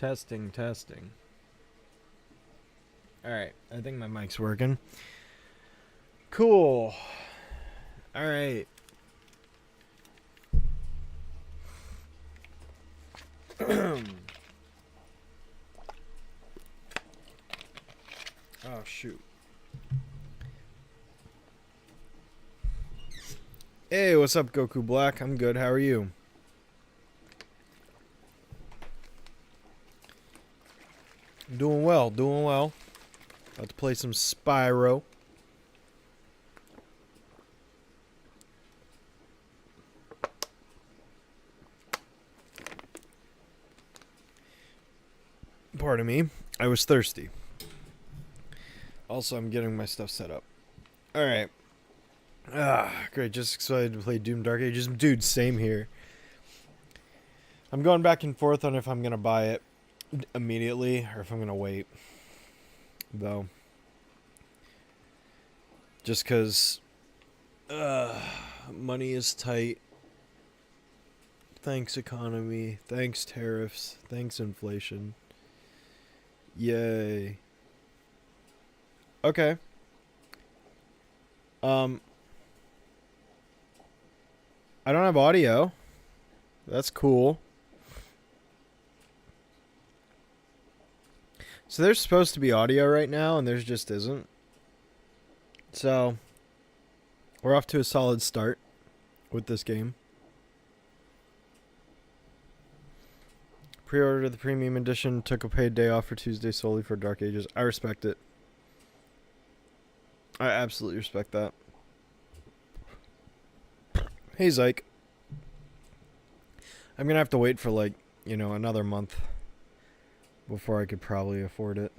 Testing, testing. Alright, I think my mic's working. Cool. Alright. Oh, shoot. Hey, what's up, Goku Black? I'm good. How are you? Doing well, doing well. About to play some Spyro. Pardon me. I was thirsty. Also, I'm getting my stuff set up. Alright. Great. Just excited to play Doom Dark Ages. Dude, same here. I'm going back and forth on if I'm going to buy it immediately or if I'm going to wait. Though. Just because money is tight. Thanks, economy. Thanks, tariffs. Thanks, inflation. Yay. Okay. I don't have audio. That's cool. So there's supposed to be audio right now, and there's just isn't. So, we're off to a solid start with this game. Pre-ordered the premium edition, took a paid day off for Tuesday solely for Dark Ages. I respect it. I absolutely respect that. Hey, Zyke. I'm gonna have to wait for, like, another month before I could probably afford it.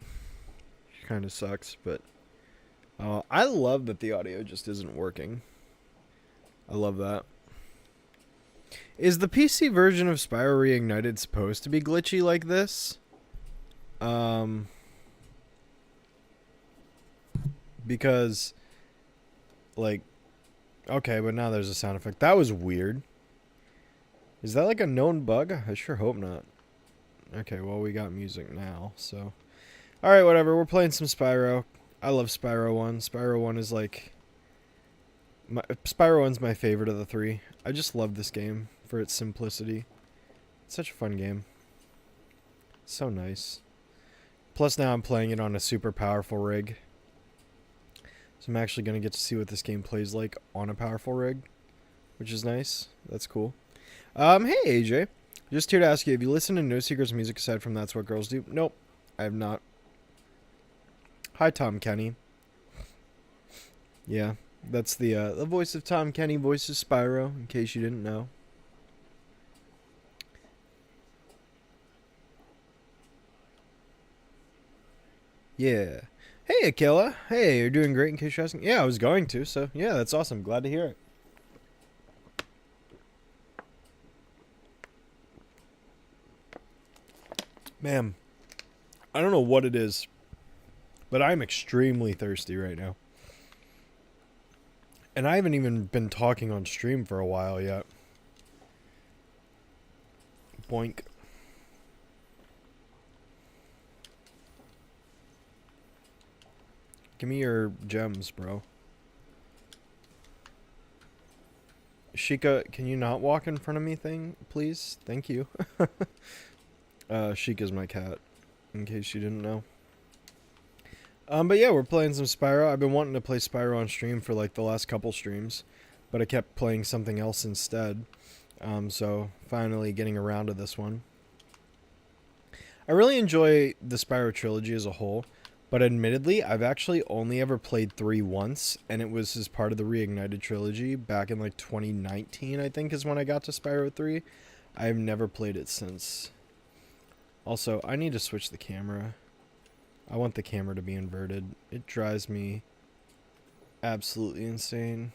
Kind of sucks, but I love that the audio just isn't working. I love that. Is the PC version of Spyro Reignited supposed to be glitchy like this? Because, like, okay, but now there's a sound effect. That was weird. Is that like a known bug? I sure hope not. Okay, well, we got music now, so. Alright, whatever. We're playing some Spyro. I love Spyro 1. Spyro 1 is like... Spyro 1's my favorite of the three. I just love this game for its simplicity. It's such a fun game. So nice. Plus now I'm playing it on a super powerful rig. So I'm actually going to get to see what this game plays like on a powerful rig. Which is nice. That's cool. Hey AJ. Just here to ask you, have you listened to No Secrets music aside from That's What Girls Do? Nope. I have not. Hi Tom Kenny. Yeah. That's the voice of Tom Kenny, voice of Spyro, in case you didn't know. Yeah. Hey, Akela. Hey, you're doing great in case you're asking. Yeah, I was going to, so yeah, that's awesome. Glad to hear it. Man, I don't know what it is, but I'm extremely thirsty right now. And I haven't even been talking on stream for a while yet. Boink. Give me your gems, bro. Sheikah, can you not walk in front of me please? Thank you. Sheikah's my cat, in case you didn't know. But yeah, we're playing some Spyro. I've been wanting to play Spyro on stream for like the last couple streams, but I kept playing something else instead. So finally getting around to this one. I really enjoy the Spyro trilogy as a whole, but admittedly, I've actually only ever played 3 once, and it was as part of the Reignited trilogy back in like 2019, I think is when I got to Spyro 3. I've never played it since. Also, I need to switch the camera. I want the camera to be inverted. It drives me absolutely insane.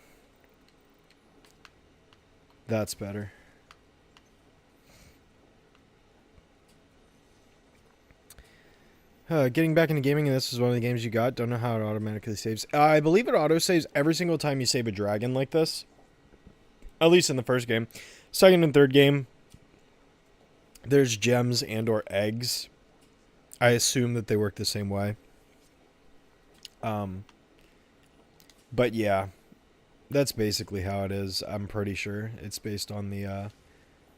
That's better. Getting back into gaming, and this is one of the games you got. Don't know how it automatically saves. I believe it auto-saves every single time you save a dragon like this. At least in the first game. Second and third game, there's gems and or eggs I assume that they work the same way. But yeah, that's basically how it is. I'm pretty sure it's based on the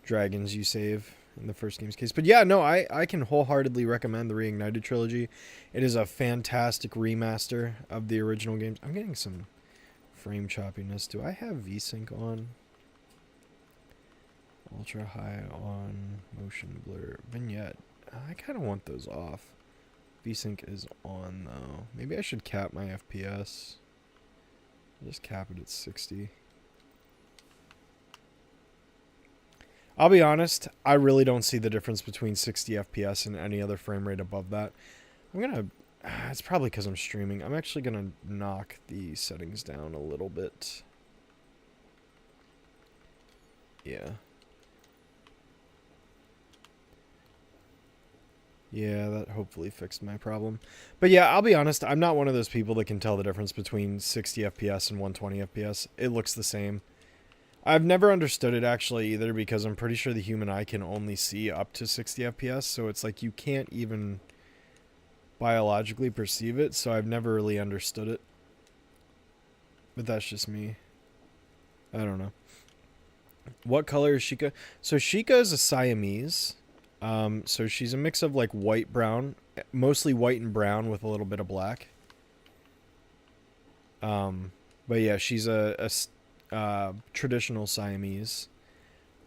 dragons you save in the first game's case. But yeah, no, I can wholeheartedly recommend the Reignited Trilogy. It is a fantastic remaster of the original games. I'm getting some frame choppiness. Do I have VSync on? Ultra high on, motion blur, vignette. I kind of want those off. VSync is on though. Maybe I should cap my FPS. Just cap it at 60. I'll be honest, I really don't see the difference between 60 FPS and any other frame rate above that. I'm gonna, it's probably because I'm streaming. I'm actually gonna knock the settings down a little bit. Yeah. Yeah, that hopefully fixed my problem. But yeah, I'll be honest, I'm not one of those people that can tell the difference between 60 FPS and 120 FPS. It looks the same. I've never understood it actually either, because I'm pretty sure the human eye can only see up to 60 FPS, so it's like you can't even biologically perceive it, so I've never really understood it. But that's just me. I don't know. What color is Sheikah? So Sheikah is a Siamese. So she's a mix of like white, brown, mostly white and brown with a little bit of black. But yeah, she's a traditional Siamese.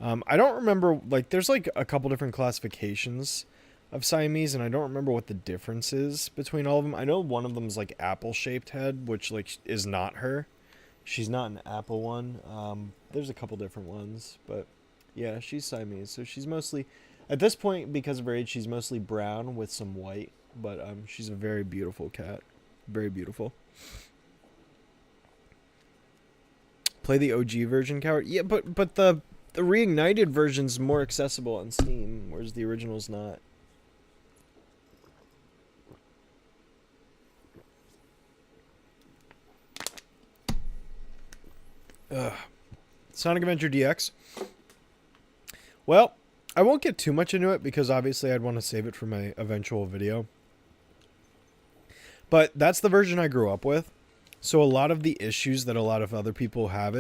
I don't remember, like, there's like a couple different classifications of Siamese, and I don't remember what the difference is between all of them. I know one of them is like apple-shaped head, which like is not her. She's not an apple one. There's a couple different ones, but yeah, she's Siamese. So she's mostly, at this point, because of her age, she's mostly brown with some white, but she's a very beautiful cat. Very beautiful. Play the OG version, coward. Yeah, but the Reignited version's more accessible on Steam, whereas the original's not. Ugh. Sonic Adventure DX. Well, I won't get too much into it because obviously I'd want to save it for my eventual video. But that's the version I grew up with. So a lot of the issues that a lot of other people have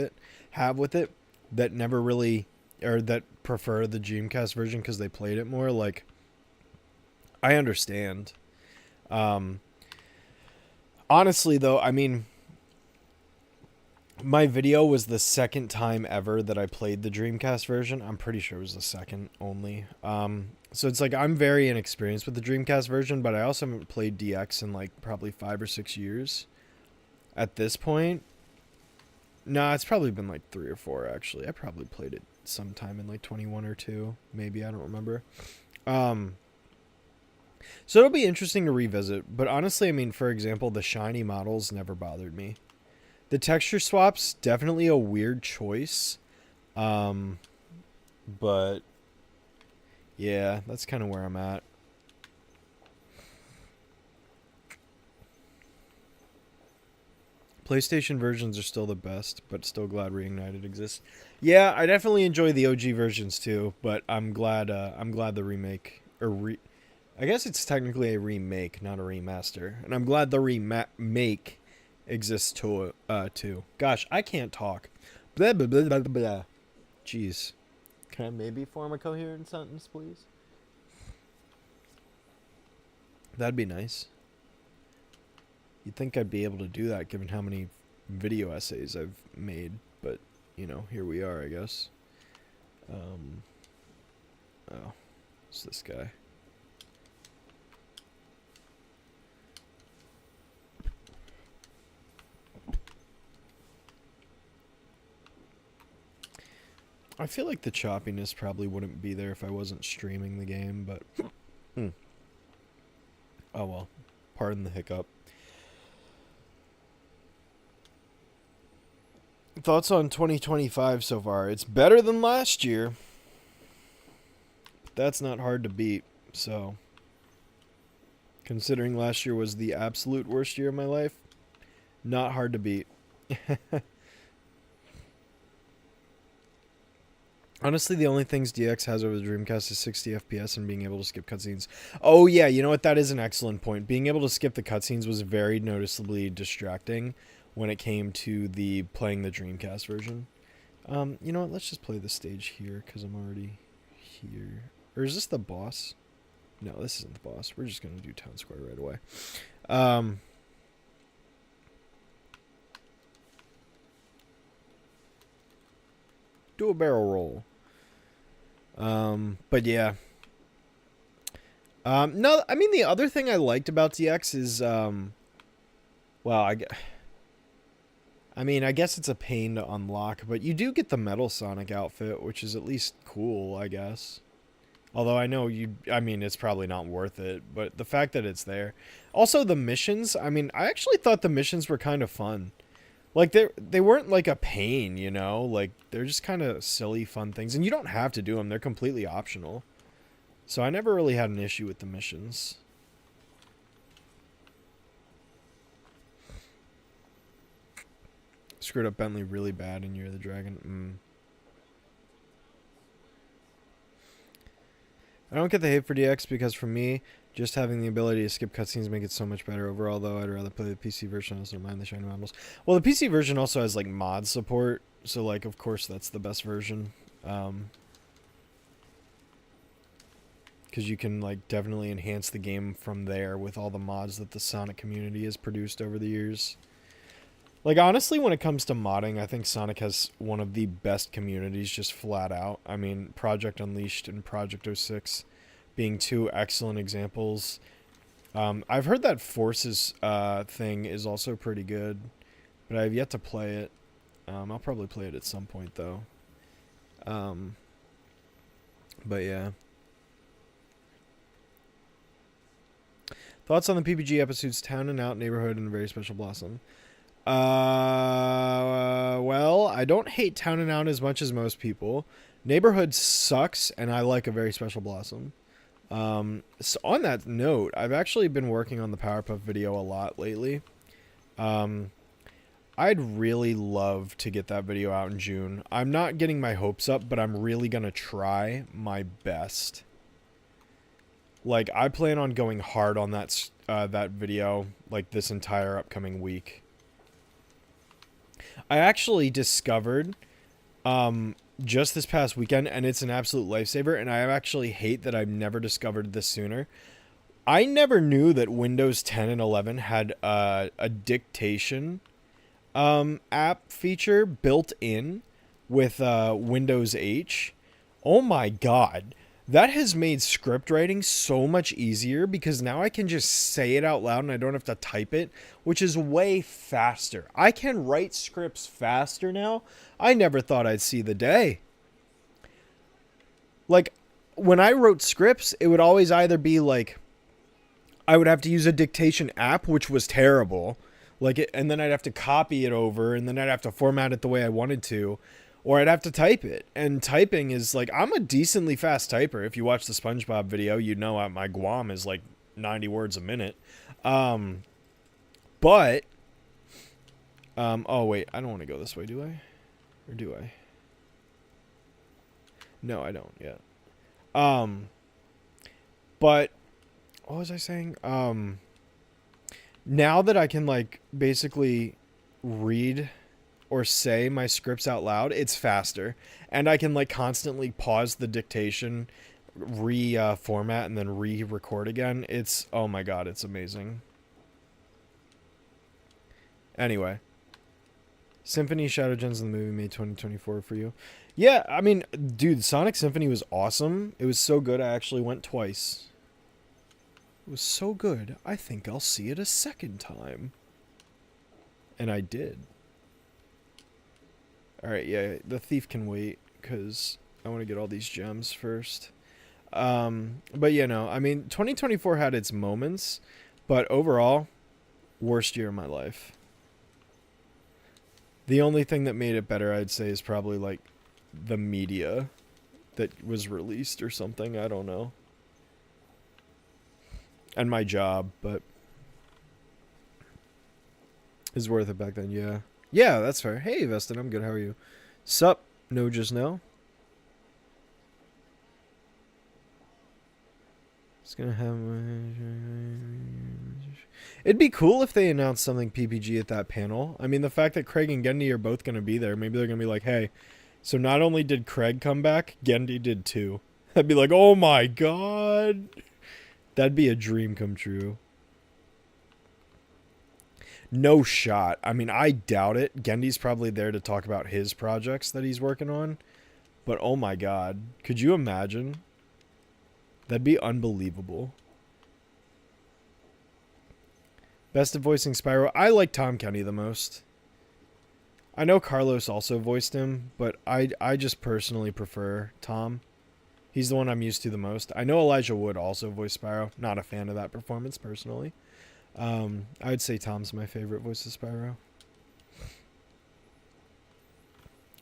with it that never really, or that prefer the Dreamcast version because they played it more, like, I understand. Honestly though, I mean, my video was the second time ever that I played the Dreamcast version. I'm pretty sure it was the second only. So it's like I'm very inexperienced with the Dreamcast version, but I also haven't played DX in like probably 5 or 6 years. At this point, nah, it's probably been like 3 or 4 actually. I probably played it sometime in like 21 or 2, maybe, I don't remember. So it'll be interesting to revisit, but honestly, I mean, for example, the shiny models never bothered me. The texture swap's definitely a weird choice. But yeah, that's kind of where I'm at. PlayStation versions are still the best, but still glad Reignited exists. Yeah, I definitely enjoy the OG versions too, but I'm glad the remake, I guess it's technically a remake, not a remaster, and I'm glad the remake exists too. Gosh, I can't talk. Blah blah blah blah blah. Jeez, can I maybe form a coherent sentence, please? That'd be nice. You'd think I'd be able to do that given how many video essays I've made, but, you know, here we are, I guess. Oh, it's this guy. I feel like the choppiness probably wouldn't be there if I wasn't streaming the game, but... Oh well, pardon the hiccup. Thoughts on 2025 so far? It's better than last year. But that's not hard to beat, so... Considering last year was the absolute worst year of my life, not hard to beat. Honestly, the only things DX has over the Dreamcast is 60 FPS and being able to skip cutscenes. Oh yeah, you know what? That is an excellent point. Being able to skip the cutscenes was very noticeably distracting when it came to the playing the Dreamcast version. You know what? Let's just play the stage here because I'm already here. Or is this the boss? No, this isn't the boss. We're just gonna do Town Square right away. Do a barrel roll. But yeah. No, I mean, the other thing I liked about DX is, well, I mean, I guess it's a pain to unlock, but you do get the Metal Sonic outfit, which is at least cool, I guess. Although I know I mean, it's probably not worth it, but the fact that it's there. Also, the missions, I mean, I actually thought the missions were kind of fun. Like, they weren't like a pain, you know? Like, they're just kind of silly, fun things. And you don't have to do them, they're completely optional. So I never really had an issue with the missions. Screwed up Bentley really bad in Year of the Dragon. I don't get the hate for DX because for me, just having the ability to skip cutscenes make it so much better overall, though. I'd rather play the PC version. I also don't mind the shiny models. Well, the PC version also has, like, mod support. So, like, of course, that's the best version. Because you can, like, definitely enhance the game from there with all the mods that the Sonic community has produced over the years. Like, honestly, when it comes to modding, I think Sonic has one of the best communities just flat out. I mean, Project Unleashed and Project 06 being two excellent examples. I've heard that Forces thing is also pretty good, but I've yet to play it. I'll probably play it at some point, though. But yeah. Thoughts on the PPG episodes Town and Out, Neighborhood, and Very Special Blossom? Well, I don't hate Town and Out as much as most people. Neighborhood sucks, and I like A Very Special Blossom. So on that note, I've actually been working on the Powerpuff video a lot lately. I'd really love to get that video out in June. I'm not getting my hopes up, but I'm really gonna try my best. Like, I plan on going hard on that video, like, this entire upcoming week. I actually discovered, just this past weekend, and it's an absolute lifesaver, and I actually hate that I've never discovered this sooner. I never knew that Windows 10 and 11 had a dictation app feature built in with Windows H. Oh my god. That has made script writing so much easier because now I can just say it out loud and I don't have to type it, which is way faster. I can write scripts faster now. I never thought I'd see the day. Like, when I wrote scripts, it would always either be like, I would have to use a dictation app, which was terrible. And then I'd have to copy it over, and then I'd have to format it the way I wanted to. Or I'd have to type it. And typing is, like, I'm a decently fast typer. If you watch the SpongeBob video, you know my Guam is, like, 90 words a minute. Oh, wait. I don't want to go this way, do I? Or do I? No, I don't yet. But, what was I saying? Now that I can, like, basically read or say my scripts out loud, it's faster. And I can, like, constantly pause the dictation, reformat, and then re-record again. It's, oh my god, it's amazing. Anyway. Symphony Shadow Gems in the movie made 2024 for you. Yeah, I mean, dude, Sonic Symphony was awesome. It was so good, I actually went twice. It was so good, I think I'll see it a second time. And I did. Alright, yeah, the thief can wait, because I want to get all these gems first. But, you know, I mean, 2024 had its moments, but overall, worst year of my life. The only thing that made it better, I'd say, is probably, like, the media that was released or something. I don't know. And my job, but it's worth it back then, yeah. Yeah, that's fair. Hey, Vestin, I'm good. How are you? Sup? No, just no. It's gonna have. It'd be cool if they announced something PPG at that panel. I mean, the fact that Craig and Gendy are both gonna be there, maybe they're gonna be like, "Hey, so not only did Craig come back, Gendy did too." I'd be like, "Oh my god, that'd be a dream come true." No shot. I mean, I doubt it. Gendy's probably there to talk about his projects that he's working on. But oh my god, could you imagine? That'd be unbelievable. Best of voicing Spyro. I like Tom Kenny the most. I know Carlos also voiced him, but I just personally prefer Tom. He's the one I'm used to the most. I know Elijah Wood also voiced Spyro. Not a fan of that performance personally. I'd say Tom's my favorite voice of Spyro.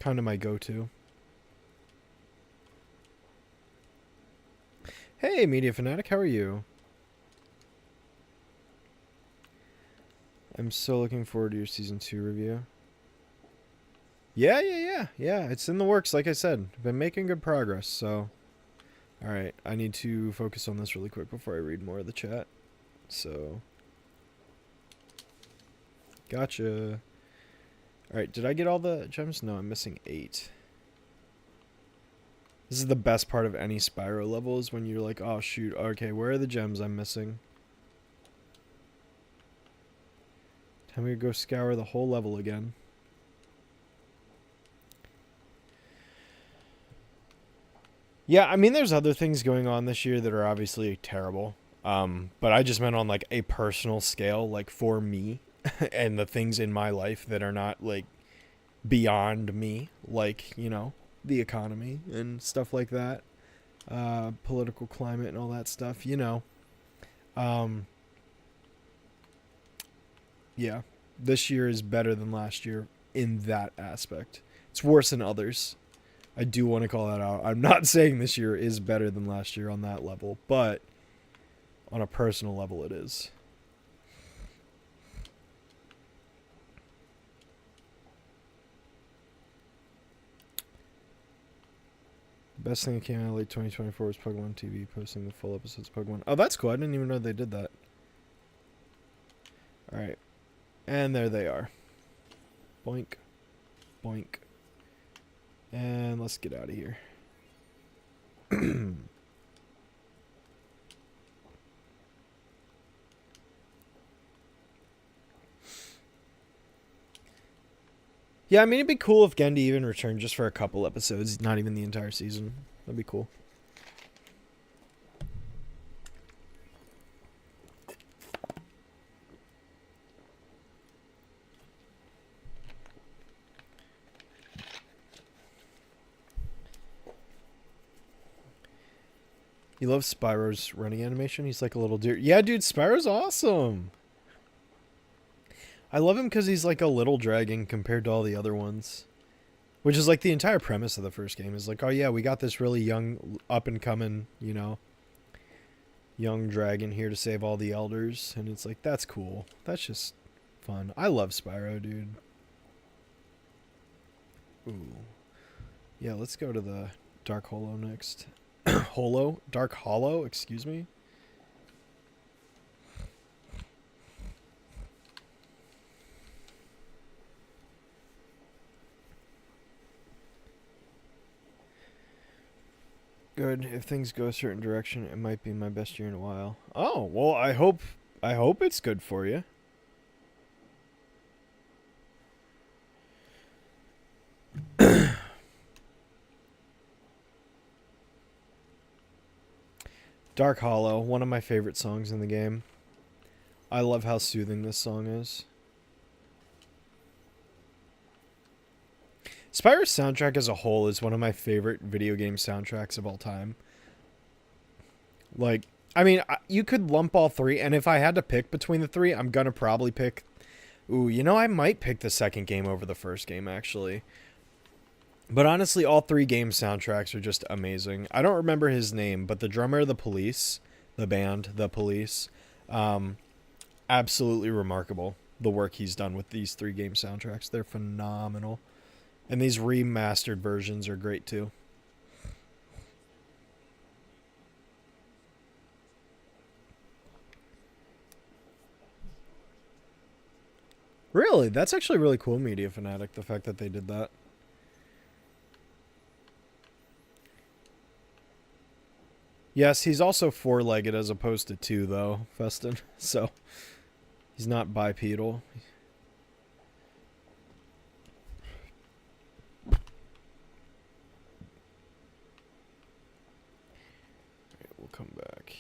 Kind of my go-to. Hey, Media Fanatic, how are you? I'm so looking forward to your Season 2 review. Yeah, it's in the works, like I said. I've been making good progress, so... Alright, I need to focus on this really quick before I read more of the chat. So... Gotcha. Alright, did I get all the gems? No, I'm missing 8. This is the best part of any Spyro level, is when you're like, oh shoot, okay, where are the gems I'm missing? Time to go scour the whole level again. Yeah, I mean, there's other things going on this year that are obviously terrible. But I just meant on like a personal scale, like for me and the things in my life that are not like beyond me, like, you know, the economy and stuff like that, political climate and all that stuff, you know. Yeah, this year is better than last year in that aspect. It's worse in others. I do want to call that out. I'm not saying this year is better than last year on that level, but on a personal level it is. The best thing that came out of late 2024 was Pokemon TV posting the full episodes of Pokemon. Oh, that's cool. I didn't even know they did that. Alright. And there they are. Boink. Boink. And let's get out of here. Yeah, I mean, it'd be cool if Gendy even returned just for a couple episodes, not even the entire season. That'd be cool. You love Spyro's running animation? He's like a little deer. Yeah, dude, Spyro's awesome. I love him because he's like a little dragon compared to all the other ones. Which is like the entire premise of the first game. Is like, oh yeah, we got this really young, up and coming, you know, young dragon here to save all the elders. And it's like, that's cool. That's just fun. I love Spyro, dude. Ooh. Yeah, let's go to the Dark Hollow next. Dark Hollow, excuse me. Good. If things go a certain direction, it might be my best year in a while. Oh, well, I hope it's good for you. Dark Hollow, one of my favorite songs in the game. I love how soothing this song is. Spyro's soundtrack as a whole is one of my favorite video game soundtracks of all time. Like, I mean, you could lump all three, and if I had to pick between the three, I'm gonna probably pick... Ooh, you know, I might pick the second game over the first game, actually. But honestly, all three game soundtracks are just amazing. I don't remember his name, but the drummer of The Police, the band, The Police, absolutely remarkable, the work he's done with these three game soundtracks. They're phenomenal. And these remastered versions are great too. Really? That's actually really cool, Media Fanatic, the fact that they did that. Yes, he's also four-legged as opposed to two, though, Festin. So, he's not bipedal. We'll come back.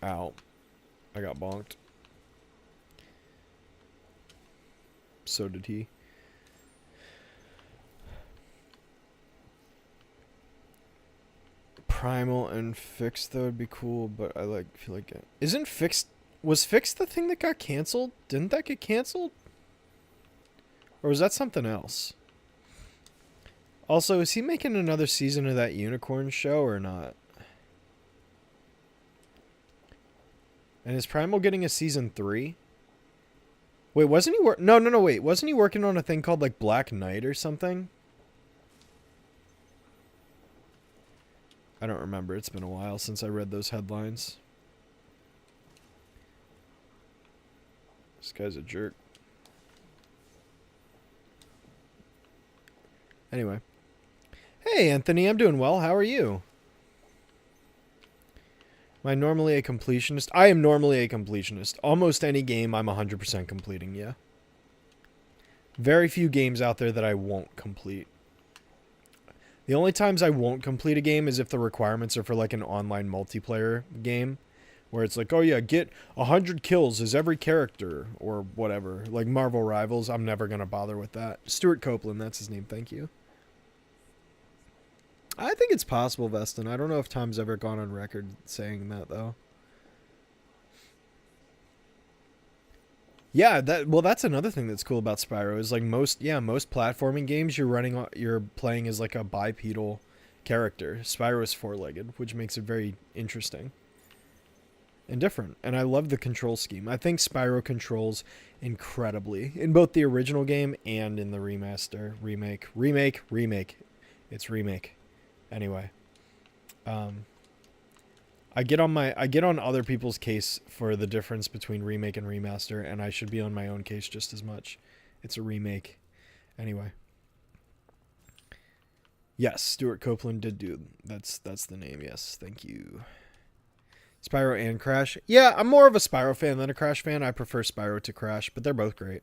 Ow. I got bonked. So did he. Primal and Fixed, though, would be cool, but I feel like it. Isn't Fixed... Was Fixed the thing that got canceled? Didn't that get canceled? Or was that something else? Also, is he making another season of that unicorn show or not? And is Primal getting a season 3? Wait, wasn't he No, wait. Wasn't he working on a thing called, like, Black Knight or something? I don't remember. It's been a while since I read those headlines. This guy's a jerk. Anyway. Hey, Anthony. I'm doing well. How are you? Am I normally a completionist? I am normally a completionist. Almost any game I'm 100% completing, yeah. Very few games out there that I won't complete. The only times I won't complete a game is if the requirements are for like an online multiplayer game. Where it's like, oh yeah, get 100 kills as every character or whatever. Like Marvel Rivals, I'm never going to bother with that. Stuart Copeland, that's his name, thank you. I think it's possible, Vestin. I don't know if Tom's ever gone on record saying that, though. Yeah, that's another thing that's cool about Spyro is like most platforming games you're playing as like a bipedal character. Spyro is four-legged, which makes it very interesting and different. And I love the control scheme. I think Spyro controls incredibly in both the original game and in the remake. It's remake. Anyway, I get on other people's case for the difference between remake and remaster, and I should be on my own case just as much. It's a remake. Anyway. Yes, Stuart Copeland did do that's the name. Yes, thank you. Spyro and Crash. Yeah, I'm more of a Spyro fan than a Crash fan. I prefer Spyro to Crash, but they're both great.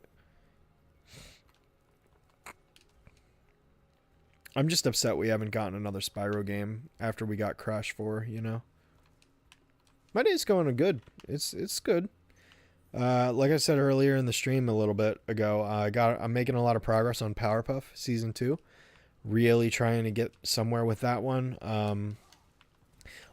I'm just upset we haven't gotten another Spyro game after we got Crash 4, you know? My day's going good. It's good. Like I said earlier in the stream a little bit ago, I'm making a lot of progress on Powerpuff Season 2. Really trying to get somewhere with that one.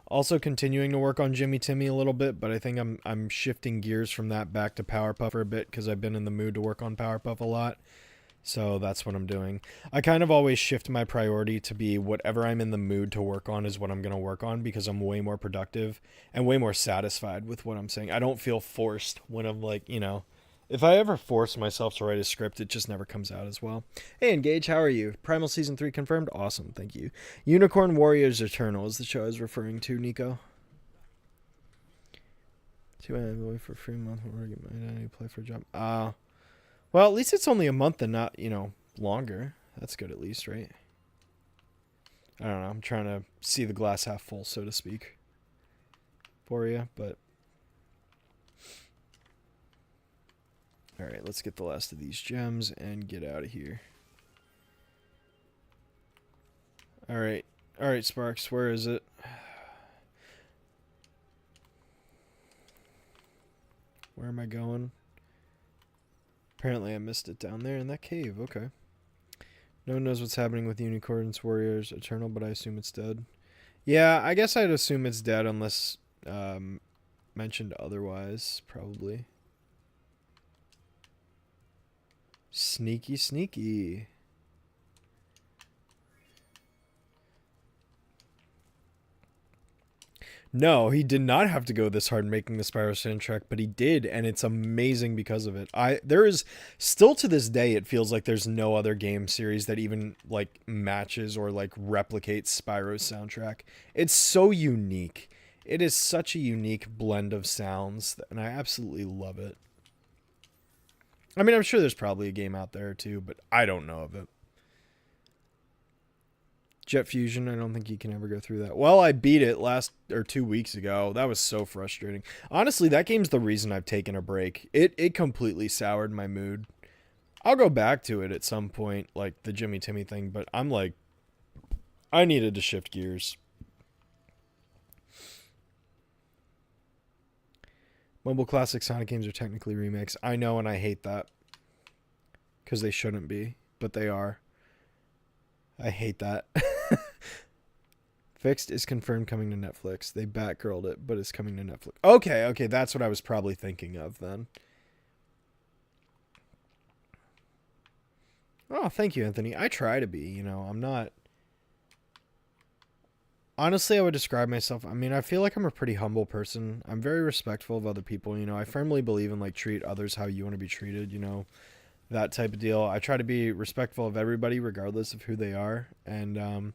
Also continuing to work on Jimmy Timmy a little bit, but I think I'm shifting gears from that back to Powerpuff for a bit because I've been in the mood to work on Powerpuff a lot. So that's what I'm doing. I kind of always shift my priority to be whatever I'm in the mood to work on is what I'm going to work on because I'm way more productive and way more satisfied with what I'm saying. I don't feel forced when I'm like, you know, if I ever force myself to write a script, it just never comes out as well. Hey, Engage, how are you? Primal Season 3 confirmed? Awesome, thank you. Unicorn Warriors Eternal is the show I was referring to, Nico. Wait for a free month. We're going to get my play for a job. Well, at least it's only a month and not, you know, longer. That's good at least, right? I don't know. I'm trying to see the glass half full, so to speak, for you, but... Alright, let's get the last of these gems and get out of here. Alright. Alright, Sparks, where is it? Where am I going? Apparently I missed it down there in that cave. Okay. No one knows what's happening with Unicorns Warriors Eternal, but I assume it's dead. Yeah, I guess I'd assume it's dead unless mentioned otherwise, probably. Sneaky, sneaky. No, he did not have to go this hard making the Spyro soundtrack, but he did, and it's amazing because of it. There is still to this day, it feels like there's no other game series that even like matches or like replicates Spyro's soundtrack. It's so unique. It is such a unique blend of sounds, and I absolutely love it. I mean, I'm sure there's probably a game out there too, but I don't know of it. Jet Fusion, I don't think you can ever go through that. Well, I beat it 2 weeks ago. That was so frustrating. Honestly, that game's the reason I've taken a break. It completely soured my mood. I'll go back to it at some point, like the Jimmy Timmy thing, but I'm like, I needed to shift gears. Mobile classic Sonic games are technically remakes. I know, and I hate that. Because they shouldn't be, but they are. I hate that. Fixed is confirmed coming to Netflix. They Batgirled it, but it's coming to Netflix. Okay, that's what I was probably thinking of then. Oh, thank you, Anthony. I try to be, I'm not... Honestly, I would describe myself, I feel like I'm a pretty humble person. I'm very respectful of other people, I firmly believe in, treat others how you want to be treated, that type of deal. I try to be respectful of everybody, regardless of who they are, and,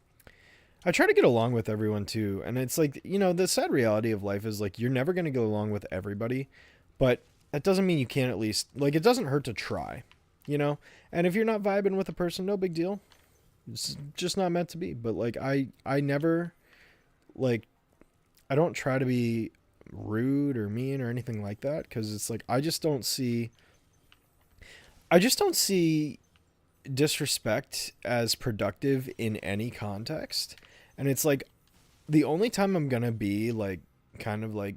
I try to get along with everyone, too, and it's the sad reality of life is, you're never going to get along with everybody, but that doesn't mean you can't at least, it doesn't hurt to try, and if you're not vibing with a person, no big deal. It's just not meant to be, but, I never... I don't try to be rude or mean or anything like that, because it's I just don't see disrespect as productive in any context. And it's the only time I'm gonna be kind of a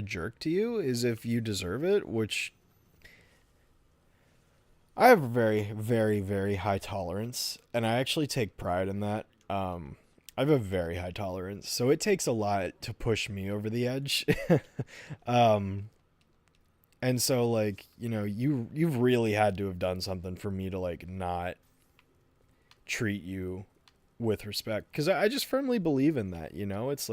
jerk to you is if you deserve it, which I have a very, very, very high tolerance, and I actually take pride in that. I have a very high tolerance, so it takes a lot to push me over the edge. And so you've really had to have done something for me to not treat you with respect, because I just firmly believe in that. It's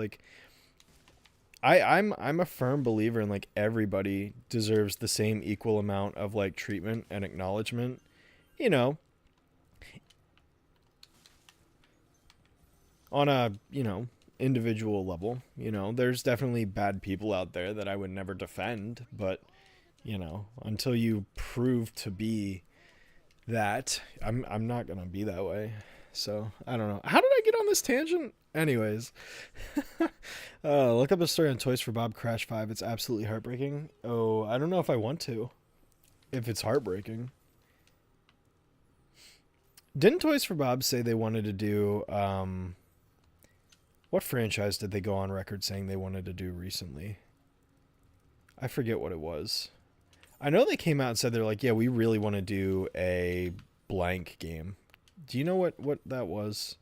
I'm a firm believer in everybody deserves the same equal amount of treatment and acknowledgement. On a, individual level, there's definitely bad people out there that I would never defend, but, until you prove to be that, I'm not going to be that way. So, I don't know. How did I get on this tangent? Anyways, look up a story on Toys for Bob Crash 5. It's absolutely heartbreaking. Oh, I don't know if I want to, if it's heartbreaking. Didn't Toys for Bob say they wanted to do, what franchise did they go on record saying they wanted to do recently? I forget what it was. I know they came out and said they're yeah, we really want to do a blank game. Do you know what that was?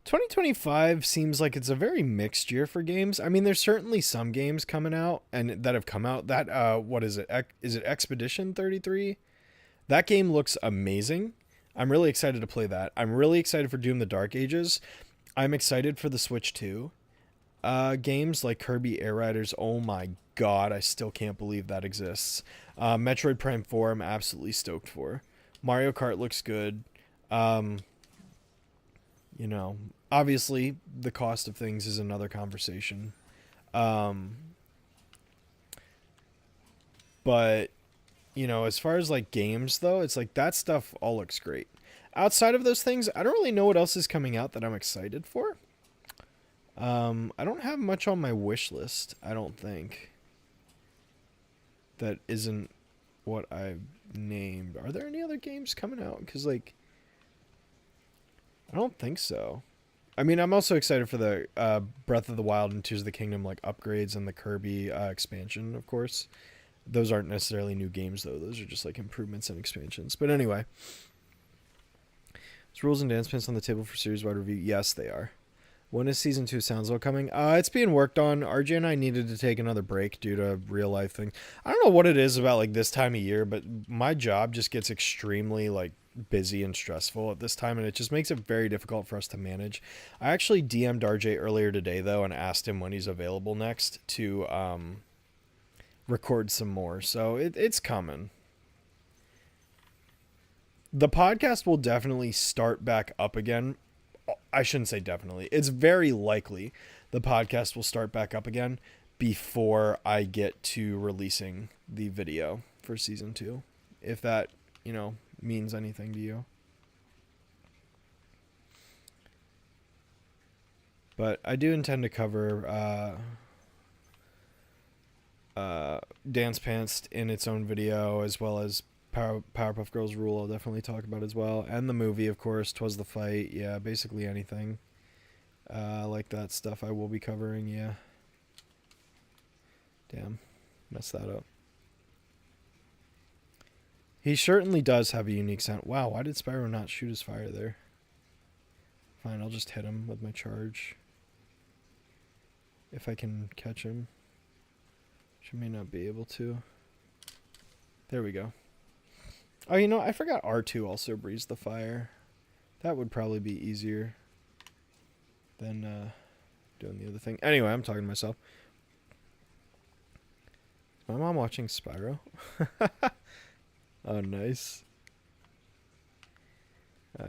...2025 seems like it's a very mixed year for games. There's certainly some games coming out and that have come out. That, what is it? Is it Expedition 33? That game looks amazing. I'm really excited to play that. I'm really excited for Doom the Dark Ages. I'm excited for the Switch 2. Games like Kirby Air Riders, oh my god, I still can't believe that exists. Metroid Prime 4, I'm absolutely stoked for. Mario Kart looks good. Obviously, the cost of things is another conversation. But, as far as games though, it's that stuff all looks great. Outside of those things, I don't really know what else is coming out that I'm excited for. I don't have much on my wish list, I don't think. That isn't what I've named. Are there any other games coming out? Because, I don't think so. I'm also excited for the Breath of the Wild and Tears of the Kingdom upgrades and the Kirby expansion, of course. Those aren't necessarily new games, though. Those are just improvements and expansions. But anyway. Is Rules and Dance Pants on the table for series-wide review? Yes, they are. When is Season 2 Soundsville coming? It's being worked on. RJ and I needed to take another break due to real-life things. I don't know what it is about this time of year, but my job just gets extremely busy and stressful at this time, and it just makes it very difficult for us to manage. I actually DM'd RJ earlier today though and asked him when he's available next to record some more, so it's coming. The podcast will definitely start back up again. I shouldn't say definitely. It's very likely the podcast will start back up again before I get to releasing the video for season 2. If that, means anything to you. But I do intend to cover Dance Pants in its own video, as well as Powerpuff Girls Rule I'll definitely talk about as well. And the movie, of course, 'Twas the Fight. Yeah, basically anything like that stuff I will be covering, yeah. Damn, messed that up. He certainly does have a unique sound. Wow, why did Spyro not shoot his fire there? Fine, I'll just hit him with my charge. If I can catch him. Which I may not be able to. There we go. Oh, I forgot R2 also breathes the fire. That would probably be easier than doing the other thing. Anyway, I'm talking to myself. Is my mom watching Spyro? Oh, nice. I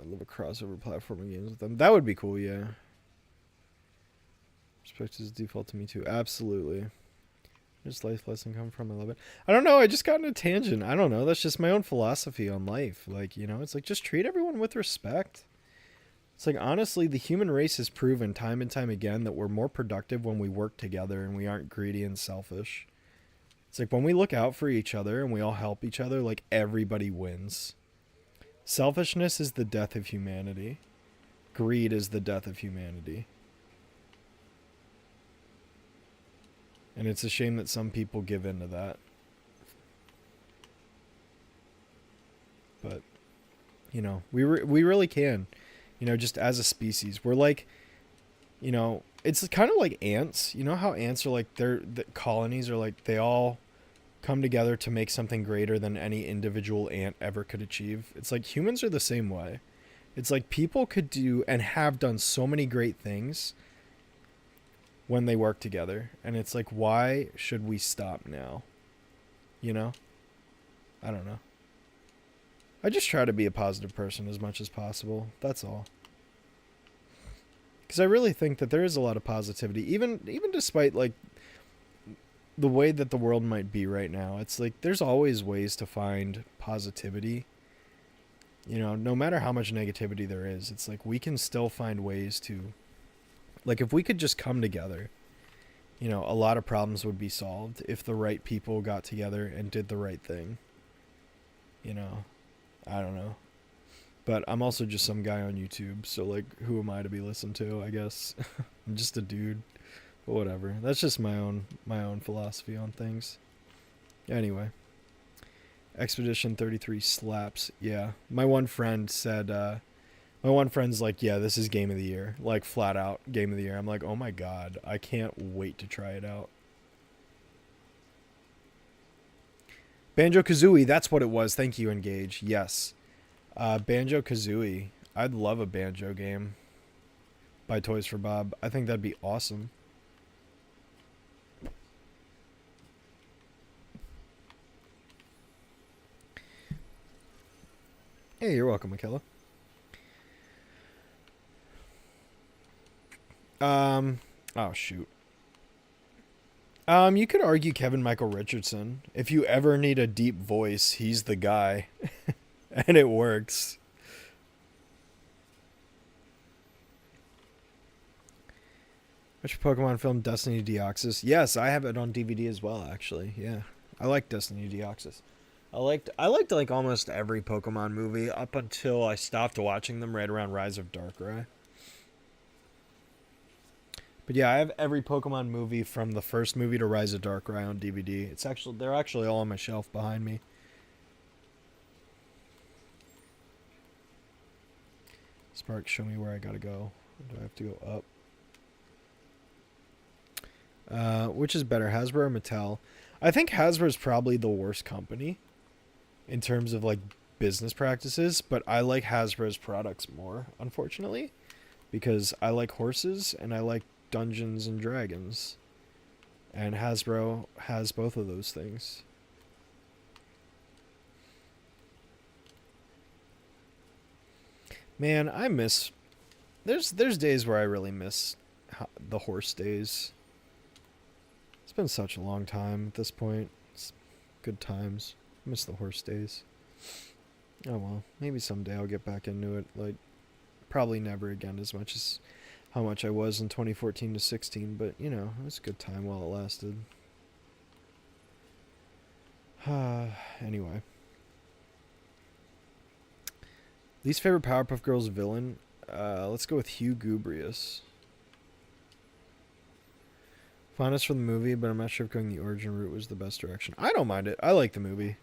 love a crossover platforming games with them. That would be cool, yeah. Respect is default to me too. Absolutely. Where's life lesson come from? I love it. I don't know. I just got in a tangent. I don't know. That's just my own philosophy on life. Like, it's like just treat everyone with respect. It's like, honestly, the human race has proven time and time again that we're more productive when we work together and we aren't greedy and selfish. It's like when we look out for each other and we all help each other, like everybody wins. Selfishness is the death of humanity. Greed is the death of humanity. And it's a shame that some people give in to that. But, we really can. Just as a species. We're like, it's kind of like ants. You know how ants are like, the colonies are like, they all come together to make something greater than any individual ant ever could achieve. It's like humans are the same way. It's like people could do and have done so many great things when they work together. And it's like, why should we stop now? I don't know. I just try to be a positive person as much as possible. That's all. Because I really think that there is a lot of positivity, even despite like the way that the world might be right now. It's like there's always ways to find positivity. No matter how much negativity there is, it's like we can still find ways to, like, if we could just come together, a lot of problems would be solved if the right people got together and did the right thing. I don't know. But I'm also just some guy on YouTube, so, like, who am I to be listened to, I guess? I'm just a dude. But whatever. That's just my own philosophy on things. Anyway. Expedition 33 slaps. Yeah. My one friend said, my one friend's like, yeah, this is game of the year. Like, flat out game of the year. I'm like, oh my god, I can't wait to try it out. Banjo-Kazooie, that's what it was. Thank you, Engage. Yes. Banjo-Kazooie. I'd love a banjo game by Toys for Bob. I think that'd be awesome. Hey, you're welcome, Michaela. Oh shoot. You could argue Kevin Michael Richardson. If you ever need a deep voice, he's the guy. And it works. Which Pokemon film Destiny Deoxys? Yes, I have it on DVD as well, actually. Yeah. I like Destiny Deoxys. I liked like almost every Pokemon movie up until I stopped watching them right around Rise of Darkrai. But yeah, I have every Pokemon movie from the first movie to Rise of Darkrai on DVD. They're actually all on my shelf behind me. Spark, show me where I gotta go. Do I have to go up? Which is better, Hasbro or Mattel? I think Hasbro is probably the worst company in terms of like business practices, but I like Hasbro's products more, unfortunately, because I like horses and I like Dungeons and Dragons, and Hasbro has both of those things. Man, I miss. There's days where I really miss the horse days. It's been such a long time at this point. It's good times. I miss the horse days. Oh well, maybe someday I'll get back into it. Like, probably never again as much as how much I was in 2014 to 16, but you know, it was a good time while it lasted. Anyway. Least favorite Powerpuff Girls villain? Let's go with Hugh Gubrius. Fondest for the movie, but I'm not sure if going the origin route was the best direction. I don't mind it. I like the movie.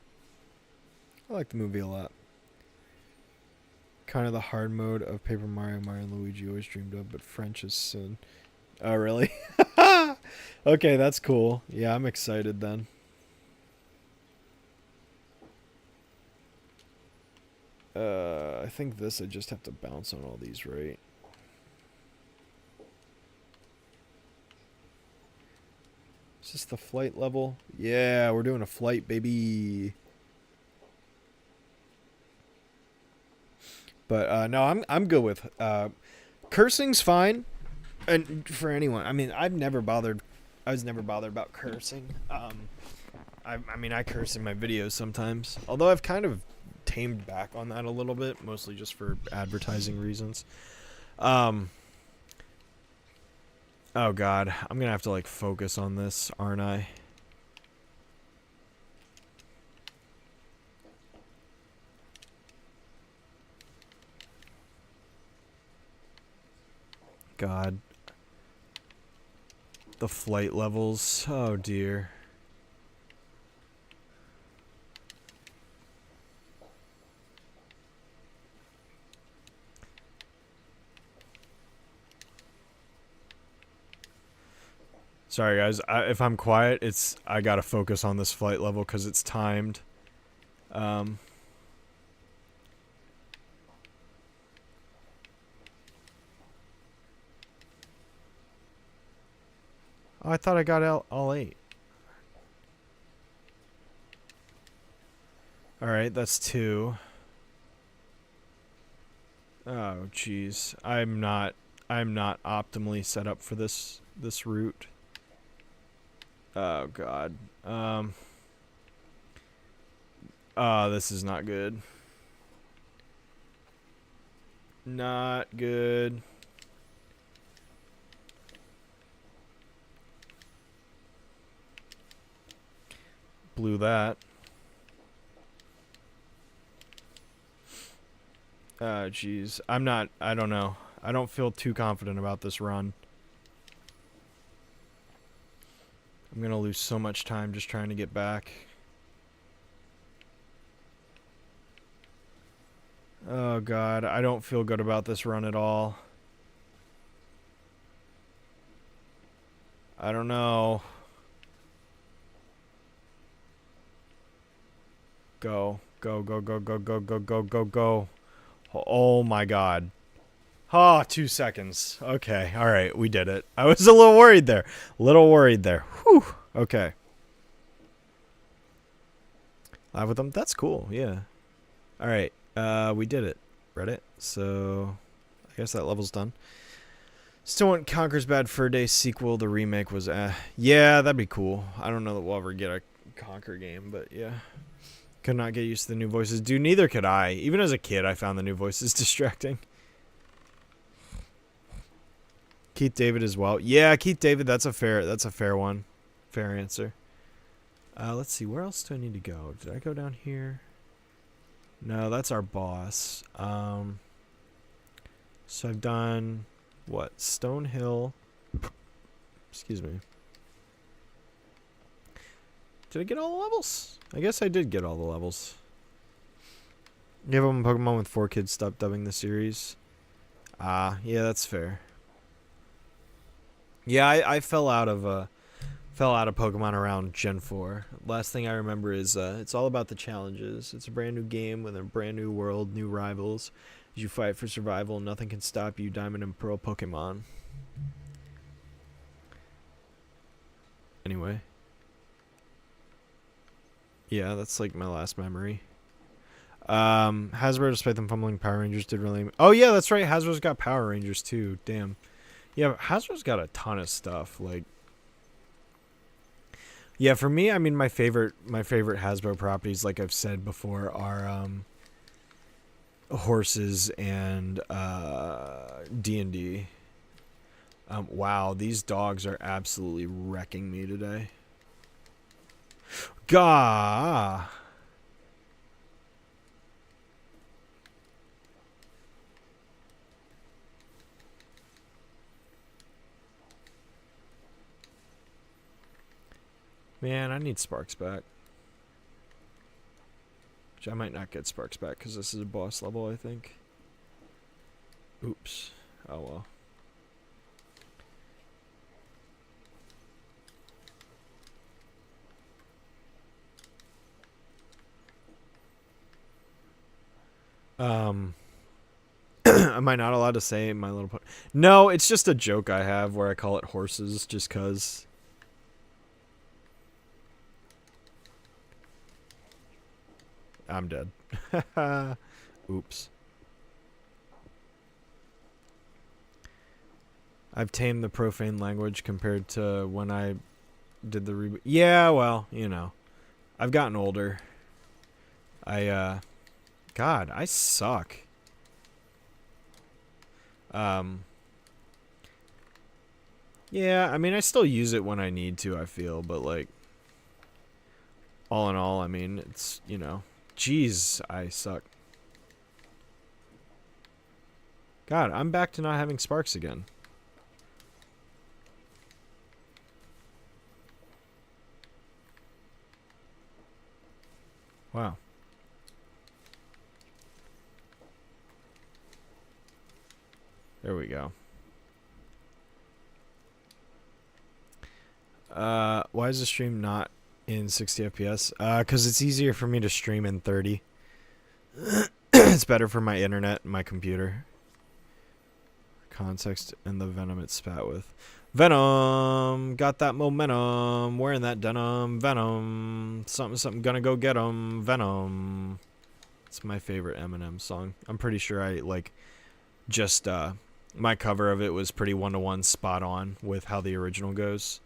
I like the movie a lot. Kind of the hard mode of Paper Mario, Mario and Luigi always dreamed of, but French is sin. Oh, really? Okay, that's cool. Yeah, I'm excited then. I think this I just have to bounce on all these, right? Is this the flight level? Yeah, we're doing a flight, baby. But no, I'm good with cursing's fine, and for anyone. I mean, I was never bothered about cursing. I mean, I curse in my videos sometimes, although I've kind of tamed back on that a little bit, mostly just for advertising reasons. Oh god, I'm gonna have to like focus on this, aren't I? God. The flight levels. Oh dear. Sorry guys, if I'm quiet, I gotta focus on this flight level because it's timed. Oh, I thought I got all 8. Alright, that's 2. Oh jeez. I'm not optimally set up for this route. Oh god. Oh, this is not good. Not good. Blew that. Oh jeez. I don't know. I don't feel too confident about this run. I'm gonna lose so much time just trying to get back. Oh god, I don't feel good about this run at all. I don't know. Go. Go, go, go, go, go, go, go, go, go. Oh my god. Ah, 2 seconds. Okay, alright, we did it. I was a little worried there. Whew. Okay. Live with them? That's cool, yeah. Alright, we did it. Reddit. So, I guess that level's done. Still want Conker's Bad Fur Day sequel. The remake was, yeah, that'd be cool. I don't know that we'll ever get a Conker game, but yeah. Could not get used to the new voices. Dude, neither could I. Even as a kid, I found the new voices distracting. Keith David as well. Yeah, Keith David, that's a fair one. Fair answer. Let's see, where else do I need to go? Did I go down here? No, that's our boss. So I've done what? Stonehill. Excuse me. Did I get all the levels? I guess I did get all the levels. Give them Pokemon with 4 kids stop dubbing the series. Yeah, that's fair. Yeah, I fell out of Pokemon around Gen 4. Last thing I remember is it's all about the challenges. It's a brand new game with a brand new world, new rivals. As you fight for survival, nothing can stop you, Diamond and Pearl Pokemon. Anyway. Yeah, that's like my last memory. Hasbro, despite them fumbling, Power Rangers did really. Oh yeah, that's right. Hasbro's got Power Rangers too. Damn. Yeah, Hasbro's got a ton of stuff. Like, yeah, for me, I mean, my favorite Hasbro properties, like I've said before, are horses and D&D. Wow, these dogs are absolutely wrecking me today. Gah. Man, I need Sparks back. Which I might not get Sparks back because this is a boss level, I think. Oops. Oh well. Am I not allowed to say My Little Pony? No, it's just a joke I have where I call it horses just cause. I'm dead. Oops. I've tamed the profane language compared to when I did the reboot. Yeah, well, you know. I've gotten older. God, I suck. Yeah, I mean, I still use it when I need to, I feel, but, like, all in all, I mean, it's, you know, jeez, I suck. God, I'm back to not having sparks again. Wow. There we go. Why is the stream not in 60 FPS? Because it's easier for me to stream in 30. It's better for my internet and my computer. Context and the venom it spat with. Venom! Got that momentum. Wearing that denim. Venom. Something, something. Gonna go get 'em. Venom. It's my favorite Eminem song. I'm pretty sure I, like, just, my cover of it was pretty one-to-one spot on with how the original goes.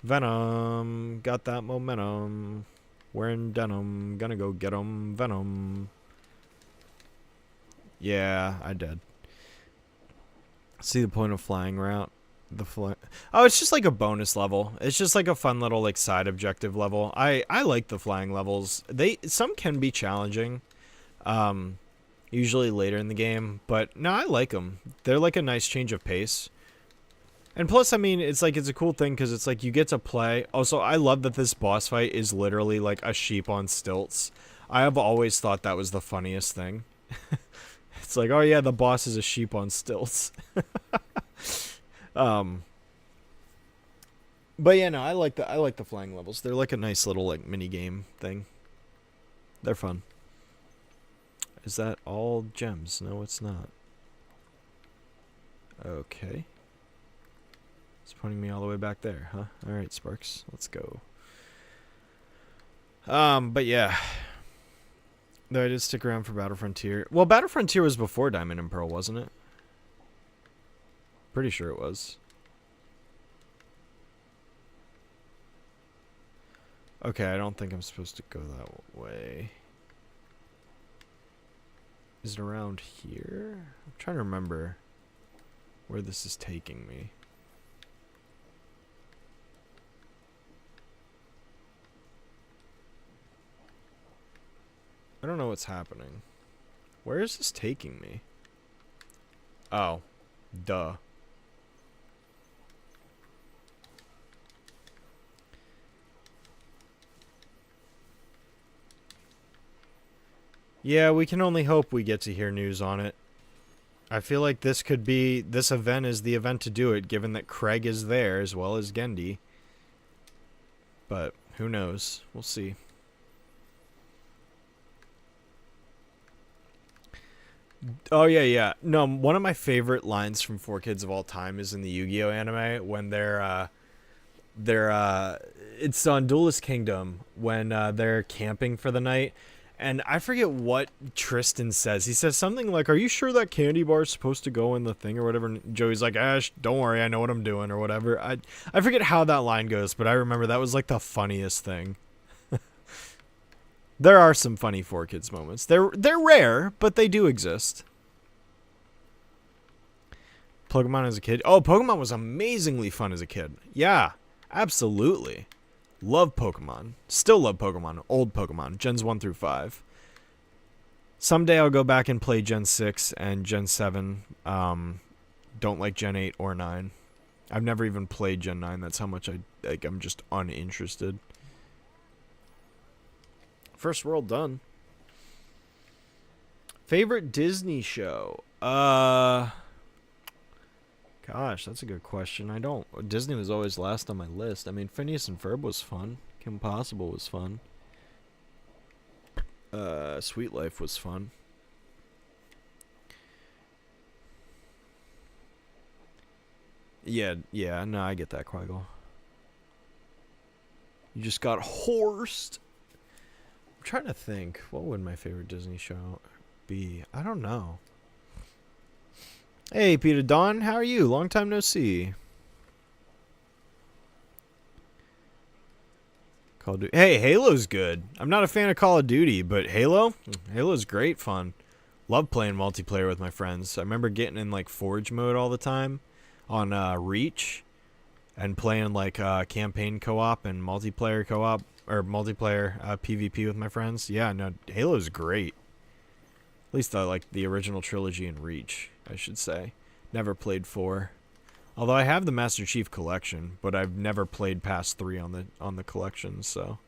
Venom, got that momentum. Wearing denim, gonna go get 'em. Venom. Yeah, I did. See the point of flying route? Oh, it's just like a bonus level. It's just like a fun little like side objective level. I like the flying levels. Some can be challenging. Usually later in the game, but no, I like them. They're like a nice change of pace. And plus, I mean, it's like, it's a cool thing because it's like you get to play. Also, I love that this boss fight is literally like a sheep on stilts. I have always thought that was the funniest thing. It's like, oh yeah, the boss is a sheep on stilts. But yeah, no, I like the flying levels. They're like a nice little like mini game thing. They're fun. Is that all gems? No, it's not. Okay. It's pointing me all the way back there, huh? Alright, Sparks. Let's go. But yeah. Though I did stick around for Battle Frontier. Well, Battle Frontier was before Diamond and Pearl, wasn't it? Pretty sure it was. Okay, I don't think I'm supposed to go that way. Is it around here? I'm trying to remember where this is taking me. I don't know what's happening. Where is this taking me? Oh, duh. Yeah, we can only hope we get to hear news on it. I feel like this event is the event to do it, given that Craig is there as well as Gendy. But who knows? We'll see. Oh yeah. No, one of my favorite lines from 4Kids of All Time is in the Yu-Gi-Oh anime when they're it's on Duelist Kingdom when they're camping for the night. And I forget what Tristan says. He says something like, "Are you sure that candy bar is supposed to go in the thing or whatever?" And Joey's like, "Ash, don't worry, I know what I'm doing," or whatever. I forget how that line goes, but I remember that was like the funniest thing. There are some funny 4Kids moments. They're rare, but they do exist. Pokemon as a kid. Oh, Pokemon was amazingly fun as a kid. Yeah, absolutely. Love Pokemon. Still love Pokemon. Old Pokemon. Gens 1 through 5. Someday I'll go back and play Gen 6 and Gen 7. Don't like Gen 8 or 9. I've never even played Gen 9. That's how much I'm just uninterested. First world done. Favorite Disney show? Gosh, that's a good question. I don't. Disney was always last on my list. I mean, Phineas and Ferb was fun. Kim Possible was fun. Sweet Life was fun. Yeah, no, I get that, Quaggle. You just got horsed. I'm trying to think. What would my favorite Disney show be? I don't know. Hey, Peter Don, how are you? Long time no see. Call of Duty. Hey, Halo's good. I'm not a fan of Call of Duty, but Halo's great fun. Love playing multiplayer with my friends. I remember getting in like Forge mode all the time on Reach and playing like campaign co-op and multiplayer co-op or multiplayer PvP with my friends. Yeah, no, Halo's great. At least like the original Trilogy and Reach, I should say. Never played 4. Although I have the Master Chief Collection, but I've never played past 3 on the collection, so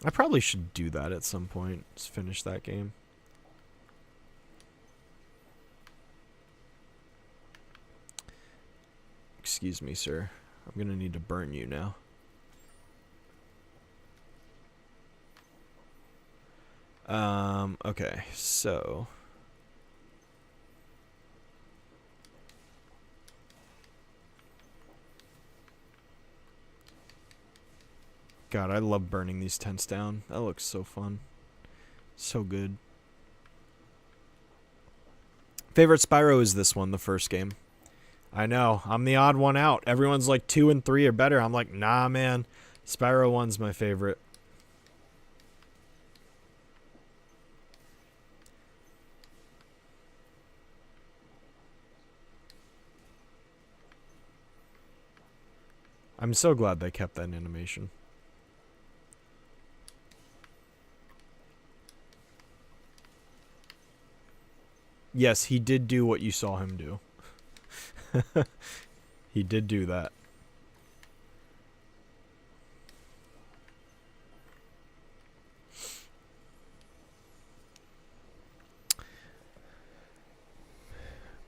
I probably should do that at some point. Just finish that game. Excuse me, sir. I'm gonna need to burn you now. Okay, so God, I love burning these tents down. That looks so fun. So good. Favorite Spyro is this one, the first game. I know, I'm the odd one out. Everyone's like 2 and 3 are better. I'm like, nah, man. Spyro 1's my favorite. I'm so glad they kept that animation. Yes, he did do what you saw him do. He did do that.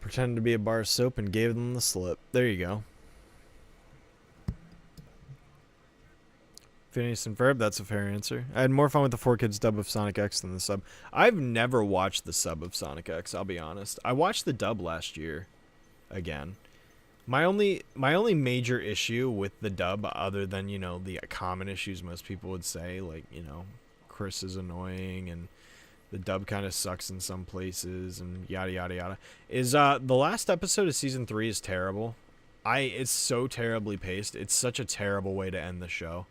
Pretended to be a bar of soap and gave them the slip. There you go. Phineas and Ferb, that's a fair answer. I had more fun with the 4Kids dub of Sonic X than the sub. I've never watched the sub of Sonic X, I'll be honest. I watched the dub last year again. My only major issue with the dub, other than, you know, the common issues most people would say, like, you know, Chris is annoying and the dub kind of sucks in some places and yada yada yada, is the last episode of season 3 is terrible. It's so terribly paced. It's such a terrible way to end the show.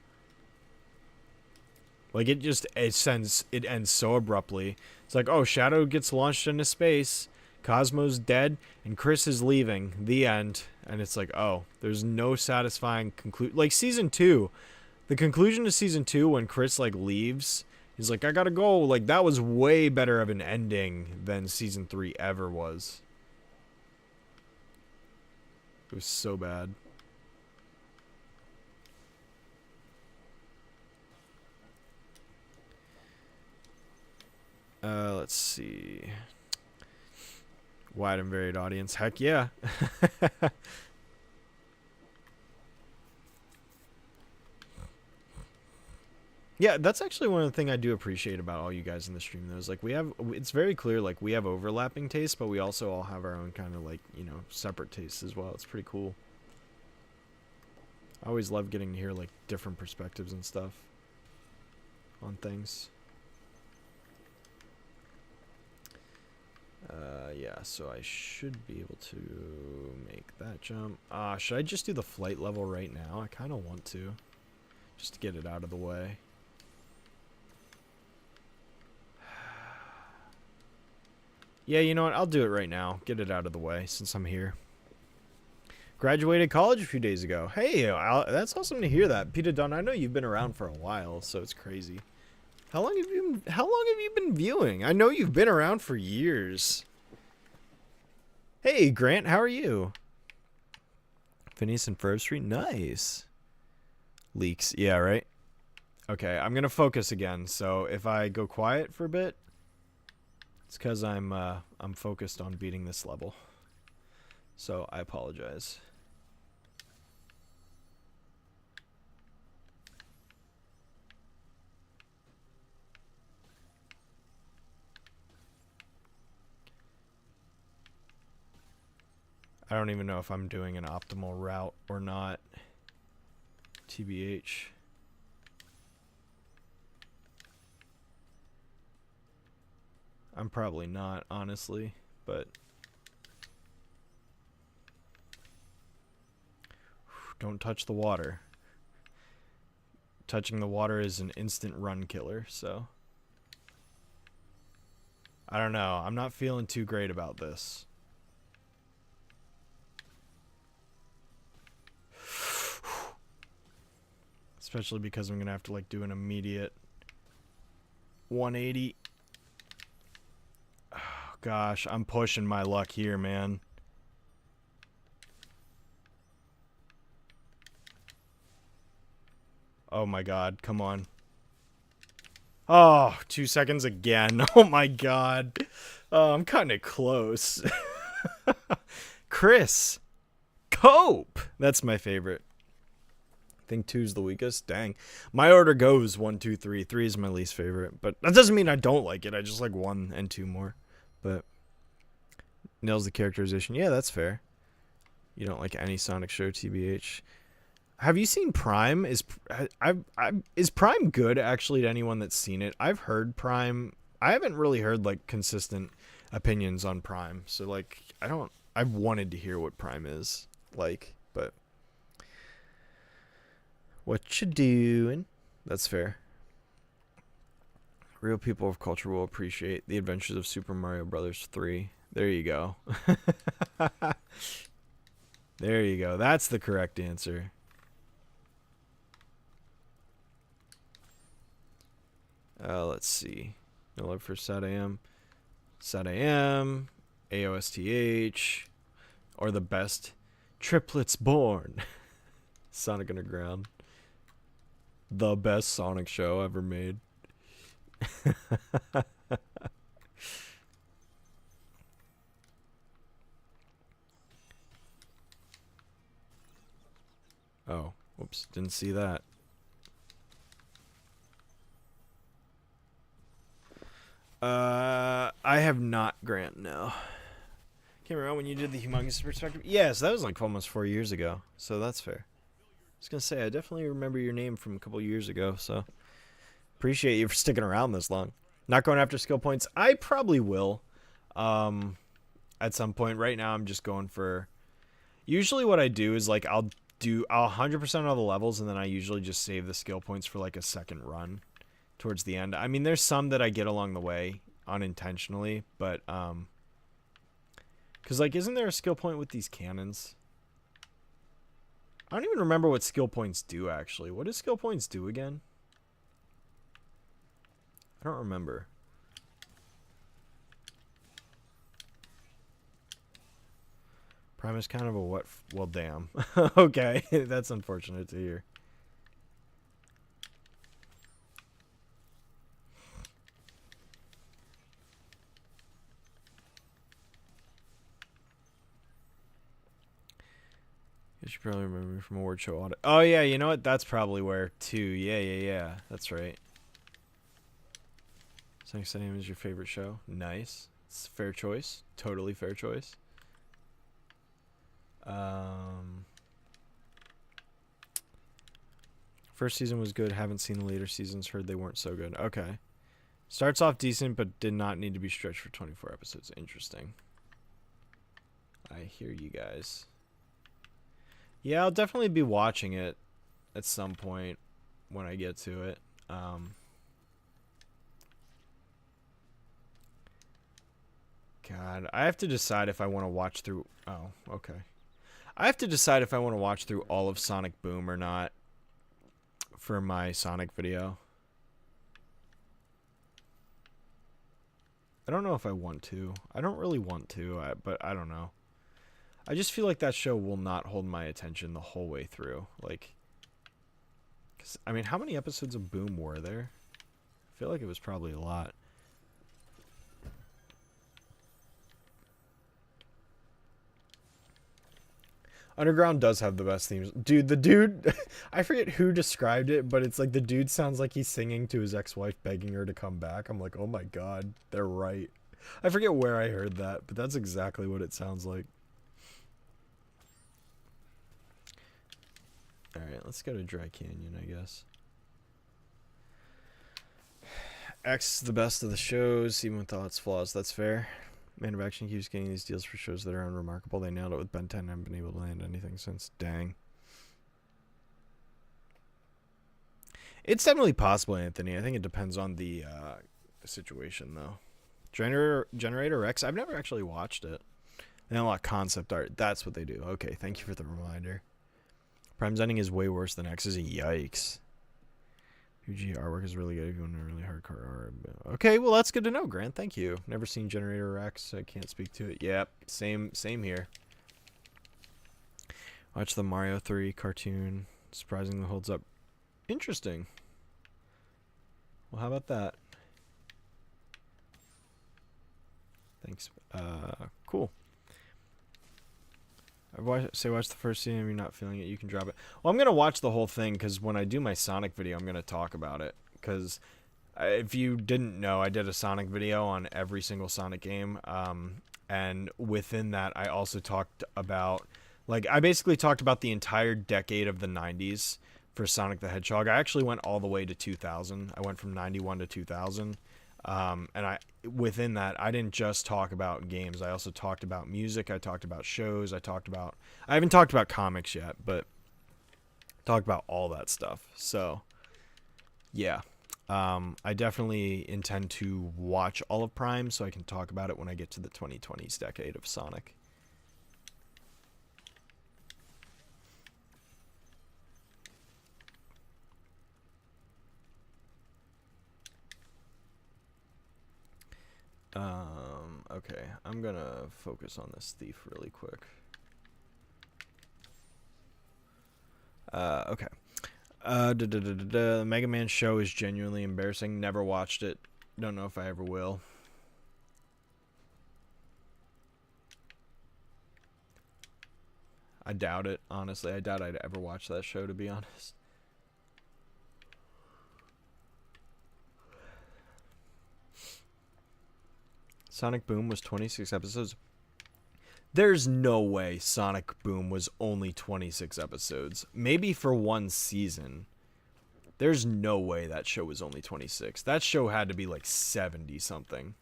Like, it ends so abruptly. It's like, oh, Shadow gets launched into space, Cosmo's dead, and Chris is leaving. The end. And it's like, oh, there's no satisfying conclusion. Like, season 2, the conclusion to season 2 when Chris, like, leaves, he's like, I gotta go. Like, that was way better of an ending than season 3 ever was. It was so bad. Let's see. Wide and varied audience. Heck yeah. Yeah, that's actually one of the things I do appreciate about all you guys in the stream, though, is like it's very clear, like, we have overlapping tastes, but we also all have our own kind of, like, you know, separate tastes as well. It's pretty cool. I always love getting to hear like different perspectives and stuff on things. Yeah, so I should be able to make that jump. Should I just do the flight level right now? I kind of want to, just to get it out of the way. Yeah, you know what? I'll do it right now. Get it out of the way since I'm here. Graduated college a few days ago. Hey, that's awesome to hear that. Peter Dunn, I know you've been around for a while, so it's crazy. How long have you been viewing? I know you've been around for years. Hey, Grant, how are you? Phineas and Ferb Street, nice. Leaks, yeah, right? Okay, I'm gonna focus again. So if I go quiet for a bit, it's because I'm focused on beating this level. So I apologize. I don't even know if I'm doing an optimal route or not. TBH. I'm probably not, honestly, but don't touch the water. Touching the water is an instant run killer, so I don't know. I'm not feeling too great about this. Especially because I'm gonna have to like do an immediate 180. Oh, gosh, I'm pushing my luck here, man. Oh my god, come on. Oh, 2 seconds again. Oh my god. Oh, I'm cutting it close. Chris. Cope. That's my favorite. I think 2's the weakest. Dang. My order goes 1, 2, 3. 3 is my least favorite. But that doesn't mean I don't like it. I just like 1 and 2 more. But nails the characterization. Yeah, that's fair. You don't like any Sonic show, TBH. Have you seen Prime? Is Prime good actually to anyone that's seen it? I've heard Prime. I haven't really heard like consistent opinions on Prime. So like I've wanted to hear what Prime is like, but what you doing? That's fair. Real people of culture will appreciate the adventures of Super Mario Brothers 3. There you go. There you go. That's the correct answer. Let's see. No love for SatAM. SatAM. AOSTH. Or the best. Triplets Born. Sonic Underground. The best Sonic show ever made. Oh, whoops, didn't see that. I have not, Grant, no. Came around when you did the humongous perspective? Yes, that was like almost 4 years ago, so that's fair. I was gonna say, I definitely remember your name from a couple years ago, so appreciate you for sticking around this long. Not going after skill points? I probably will. At some point. Right now, I'm just going for... Usually what I do is, like, I'll 100% all the levels, and then I usually just save the skill points for, like, a second run towards the end. I mean, there's some that I get along the way unintentionally, but, because, like, isn't there a skill point with these cannons? I don't even remember what skill points do, actually. What do skill points do again? I don't remember. Prime is kind of a what? Well, damn. Okay, that's unfortunate to hear. You should probably remember me from award show audit. Oh yeah, you know what? That's probably where too. Yeah. That's right. Sonic Stadium is your favorite show. Nice. It's a fair choice. Totally fair choice. First season was good. Haven't seen the later seasons. Heard they weren't so good. Okay. Starts off decent, but did not need to be stretched for 24 episodes. Interesting. I hear you guys. Yeah, I'll definitely be watching it at some point when I get to it. God, I have to decide if I want to watch through... Oh, okay. I have to decide if I want to watch through all of Sonic Boom or not for my Sonic video. I don't know if I want to. I don't really want to, but I don't know. I just feel like that show will not hold my attention the whole way through. Like, 'cause, I mean, how many episodes of Boom were there? I feel like it was probably a lot. Underground does have the best themes. Dude, the dude... I forget who described it, but it's like the dude sounds like he's singing to his ex-wife begging her to come back. I'm like, oh my god, they're right. I forget where I heard that, but that's exactly what it sounds like. Alright, let's go to Dry Canyon, I guess. X is the best of the shows, even with all its flaws. That's fair. Man of Action keeps getting these deals for shows that are unremarkable. They nailed it with Ben 10 and haven't been able to land anything since. Dang. It's definitely possible, Anthony. I think it depends on the situation, though. Generator X? I've never actually watched it. They unlock concept art. That's what they do. Okay, thank you for the reminder. Prime's ending is way worse than X's. Yikes. UG artwork is really good if you want a really hardcore art. Okay, well that's good to know, Grant. Thank you. Never seen Generator X, so I can't speak to it. Yep, same here. Watch the Mario 3 cartoon. Surprisingly holds up. Interesting. Well, how about that? Thanks. Cool. Watch the first scene. If you're not feeling it, you can drop it. Well, I'm gonna watch the whole thing because when I do my Sonic video, I'm gonna talk about it. Because if you didn't know, I did a Sonic video on every single Sonic game. And within that, I also talked about, like, I basically talked about the entire decade of the 90s for Sonic the Hedgehog. I actually went all the way to 2000. I went from 91 to 2000. And within that, I didn't just talk about games. I also talked about music. I talked about shows. I haven't talked about comics yet, but talked about all that stuff. So, yeah. I definitely intend to watch all of Prime so I can talk about it when I get to the 2020s decade of Sonic. Okay, I'm gonna focus on this thief really quick. Okay. The Mega Man show is genuinely embarrassing. Never watched it. Don't know if I ever will. I doubt it, honestly. I doubt I'd ever watch that show, to be honest. Sonic Boom was 26 episodes. There's no way Sonic Boom was only 26 episodes. Maybe for one season. There's no way that show was only 26. That show had to be like 70 something.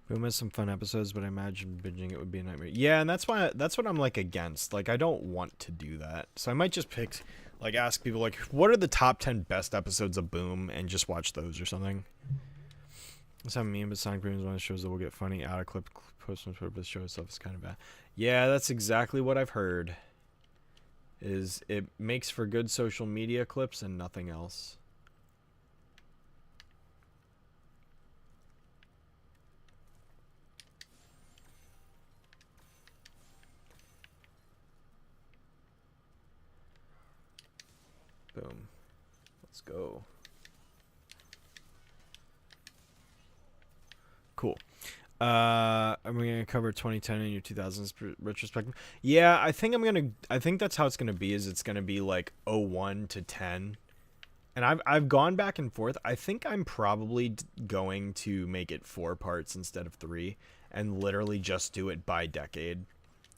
Boom has some fun episodes, but I imagine binging it would be a nightmare. Yeah, and that's what I'm like against. Like, I don't want to do that. So I might just pick, like, ask people, like, what are the top 10 best episodes of Boom, and just watch those or something. That's how meme, but Sonic Boom is one of the shows that will get funny out of clip post on Twitter, but the show itself is kind of bad. Yeah, that's exactly what I've heard. Is it makes for good social media clips and nothing else. Boom. Let's go. Cool. Are we gonna cover 2010 and your 2000s retrospective? Yeah, I think that's how it's gonna be. Is it's gonna be like 01 to 10, And I've gone back and forth. I think I'm probably going to make it 4 parts instead of 3, and literally just do it by decade.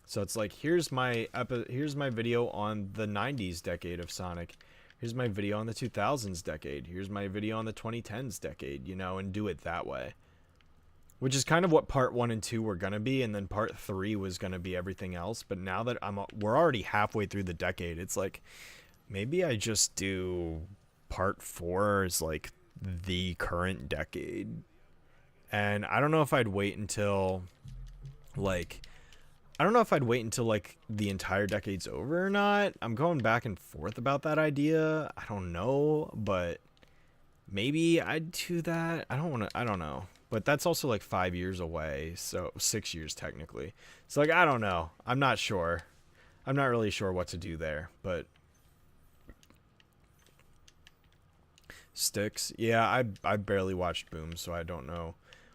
So it's like, here's my video on the 90s decade of Sonic. Here's my video on the 2000s decade. Here's my video on the 2010s decade, you know, and do it that way. Which is kind of what part 1 and 2 were going to be, and then part 3 was going to be everything else. But now that we're already halfway through the decade, it's like, maybe I just do part 4 is like the current decade. And I don't know if I'd wait until like the entire decade's over or not. I'm going back and forth about that idea. I don't know, but maybe I'd do that. I don't know. But that's also like 5 years away, so 6 years technically. So like, I don't know. I'm not sure. I'm not really sure what to do there, but Styx. Yeah, I barely watched Boom, so I don't know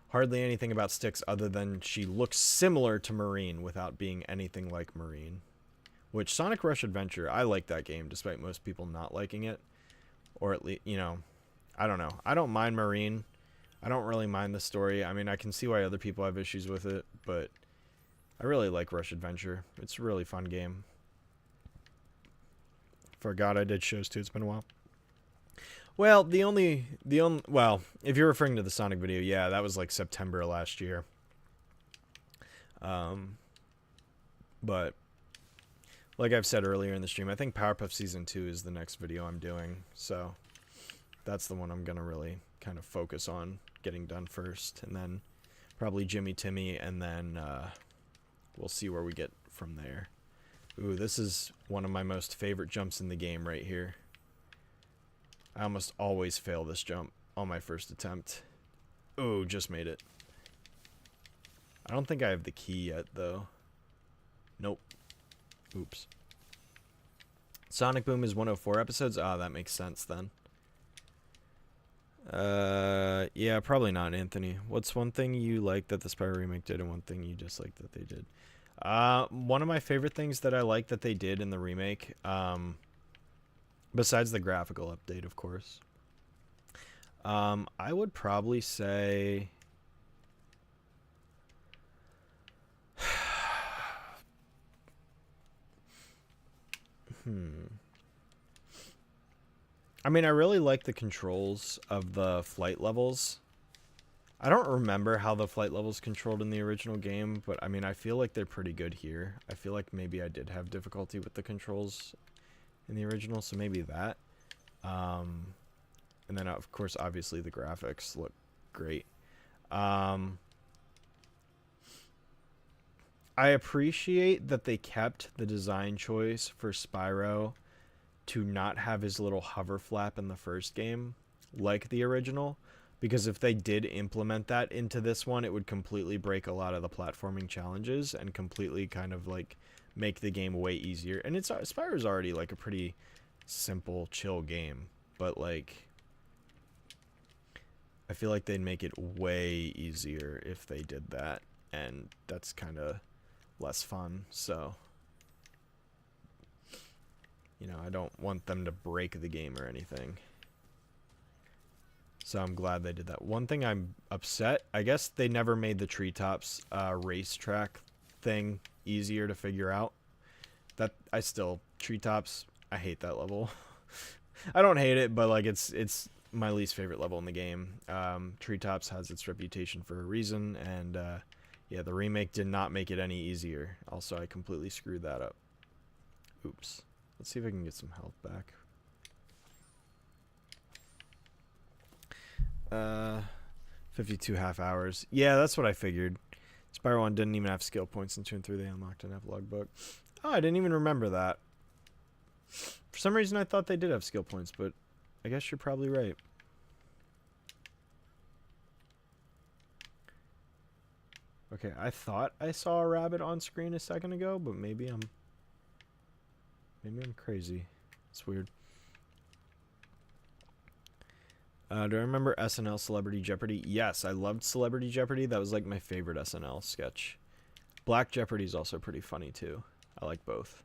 hardly anything about Styx other than she looks similar to Marine without being anything like Marine. Which, Sonic Rush Adventure, I like that game despite most people not liking it. Or at least, you know, I don't know. I don't mind Marine. I don't really mind the story. I mean, I can see why other people have issues with it, but I really like Rush Adventure. It's a really fun game. Forgot I did shows too. It's been a while. Well, well, if you're referring to the Sonic video, yeah, that was like September last year. But like I've said earlier in the stream, I think Powerpuff Season 2 is the next video I'm doing. So that's the one I'm going to really kind of focus on getting done first. And then probably Jimmy Timmy, and then we'll see where we get from there. Ooh, this is one of my most favorite jumps in the game right here. I almost always fail this jump on my first attempt. Oh, just made it. I don't think I have the key yet, though. Nope. Oops. Sonic Boom is 104 episodes? Ah, that makes sense, then. Yeah, probably not, Anthony. What's one thing you like that the Spyro remake did and one thing you dislike that they did? One of my favorite things that I like that they did in the remake, besides the graphical update, of course, I would probably say I mean, I really like the controls of the flight levels. I don't remember how the flight levels controlled in the original game, but I mean, I feel like they're pretty good here. I feel like maybe I did have difficulty with the controls in the original, so maybe that. And then, of course, obviously the graphics look great. I appreciate that they kept the design choice for Spyro to not have his little hover flap in the first game, like the original. Because if they did implement that into this one, it would completely break a lot of the platforming challenges and completely kind of like make the game way easier. And Spyro's already like a pretty simple, chill game, but like I feel like they'd make it way easier if they did that, and that's kind of less fun. So, you know, I don't want them to break the game or anything. So I'm glad they did that. One thing I'm upset, I guess they never made the treetops racetrack thing easier to figure out. Treetops, I hate that level. I don't hate it, but like it's my least favorite level in the game. Treetops has its reputation for a reason, and yeah, the remake did not make it any easier. Also, I completely screwed that up. Oops. Let's see if I can get some health back. 52 half hours. Yeah, that's what I figured. Spyro 1 didn't even have skill points in 2 and 3. They unlocked an epilogue book. Oh, I didn't even remember that. For some reason, I thought they did have skill points, but I guess you're probably right. Okay, I thought I saw a rabbit on screen a second ago, but maybe I'm crazy. It's weird. Do I remember SNL Celebrity Jeopardy? Yes, I loved Celebrity Jeopardy. That was like my favorite SNL sketch. Black Jeopardy is also pretty funny too. I like both.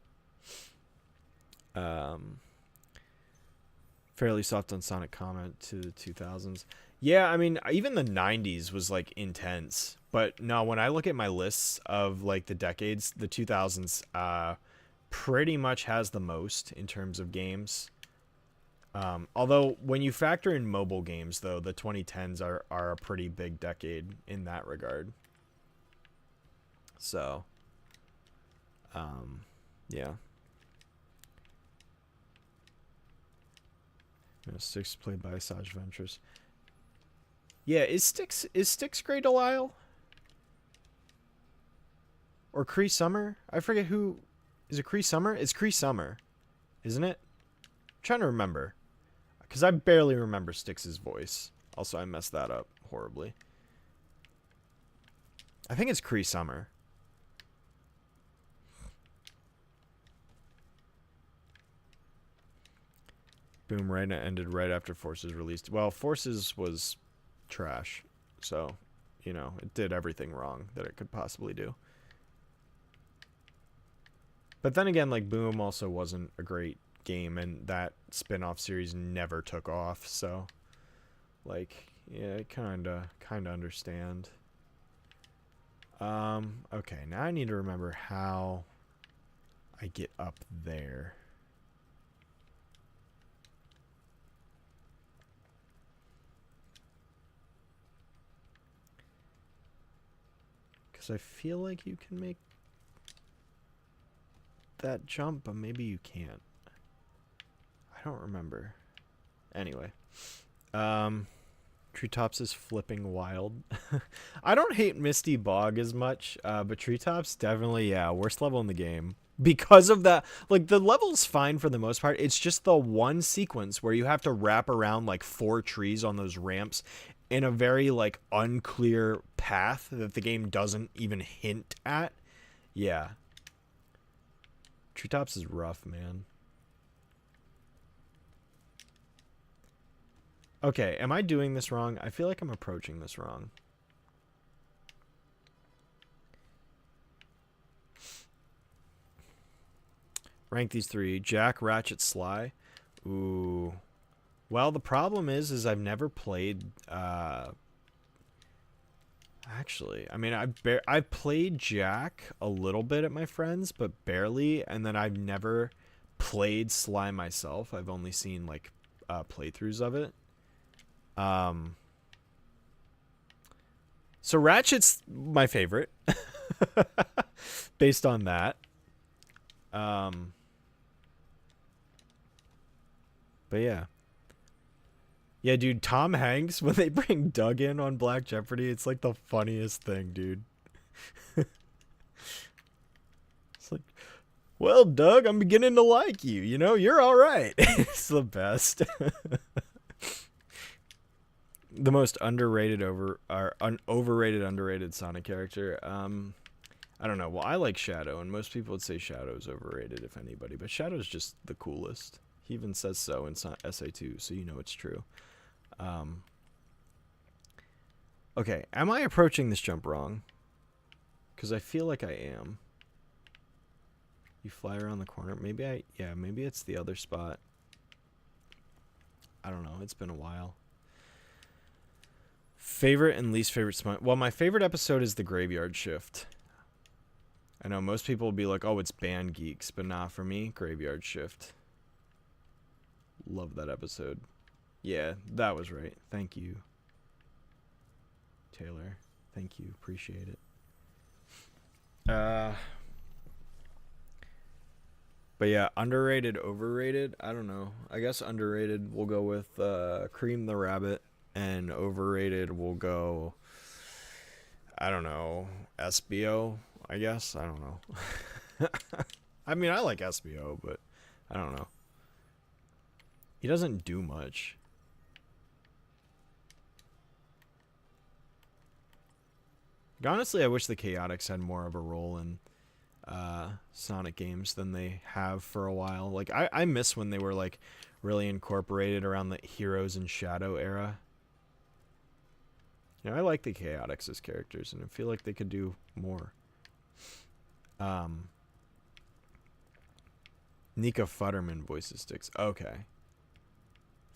Fairly soft on Sonic comment to the 2000s. Yeah, I mean, even the 90s was like intense. But no, when I look at my lists of like the decades, the 2000s pretty much has the most in terms of games. Although when you factor in mobile games, though, the 2010s are a pretty big decade in that regard. So, yeah. Styx played by Saj Ventures. Yeah, is Styx Grey Delisle? Or Cree Summer? I forget who. Is it Cree Summer? It's Cree Summer, isn't it? I'm trying to remember. Because I barely remember Styx's voice. Also, I messed that up horribly. I think it's Cree Summer. Boom, right ended right after Forces released. Well, Forces was trash. So, you know, it did everything wrong that it could possibly do. But then again, like, Boom also wasn't a great game, and that spin-off series never took off, so, like, yeah, I kinda understand. Okay, now I need to remember how I get up there. Because I feel like you can make that jump, but maybe you can't. I don't remember. Anyway. Treetops is flipping wild. I don't hate Misty Bog as much, but Treetops definitely, yeah, worst level in the game. Because of that, like, the level's fine for the most part. It's just the one sequence where you have to wrap around, like, 4 trees on those ramps in a very, like, unclear path that the game doesn't even hint at. Yeah. Treetops is rough, man. Okay, am I doing this wrong? I feel like I'm approaching this wrong. Rank these 3. Jack, Ratchet, Sly. Ooh. Well, the problem is I've never played, actually, I mean, I've played Jack a little bit at my friends, but barely, and then I've never played Sly myself. I've only seen, like, playthroughs of it. So Ratchet's my favorite. Based on that. But yeah. Yeah, dude, Tom Hanks, when they bring Doug in on Black Jeopardy, it's like the funniest thing, dude. It's like, well, Doug, I'm beginning to like you. You know, you're all right. It's the best. The most underrated overrated underrated Sonic character. I don't know. Well, I like Shadow, and most people would say Shadow's overrated, if anybody. But Shadow's just the coolest. He even says so in SA2, so you know it's true. Okay, am I approaching this jump wrong? Because I feel like I am. You fly around the corner. Maybe maybe it's the other spot. I don't know. It's been a while. Favorite and least favorite spot. Well, my favorite episode is the Graveyard Shift. I know most people will be like, oh, it's Band Geeks, but nah, for me, Graveyard Shift. Love that episode. Yeah, that was right. Thank you, Taylor. Thank you. Appreciate it. But yeah, underrated, overrated. I don't know. I guess underrated we'll go with Cream the Rabbit, and overrated we'll go, I don't know, SBO, I guess. I don't know. I mean, I like SBO, but I don't know. He doesn't do much. Honestly, I wish the Chaotix had more of a role in Sonic games than they have for a while. Like, I miss when they were, like, really incorporated around the Heroes and Shadow era. You know, I like the Chaotix as characters, and I feel like they could do more. Nika Futterman voices Styx. Okay.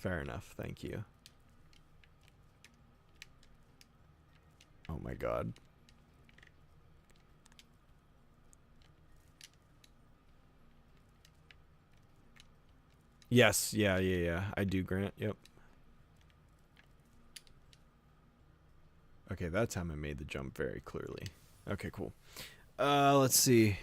Fair enough. Thank you. Oh my god. Yes, yeah. I do, Grant. Yep. Okay, that time I made the jump very clearly. Okay, cool. Let's see.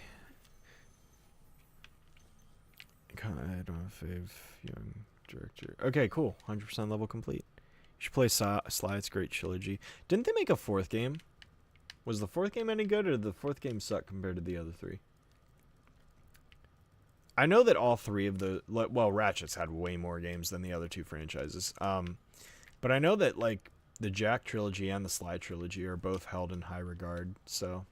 I don't have a fave young director. Okay, cool. 100% level complete. You should play Slide's Great Trilogy. Didn't they make a 4th game? Was the 4th game any good, or did the 4th game suck compared to the other 3? I know that all 3 of the... Well, Ratchet's had way more games than the other 2 franchises. But I know that, like, the Jack Trilogy and the Sly Trilogy are both held in high regard, so...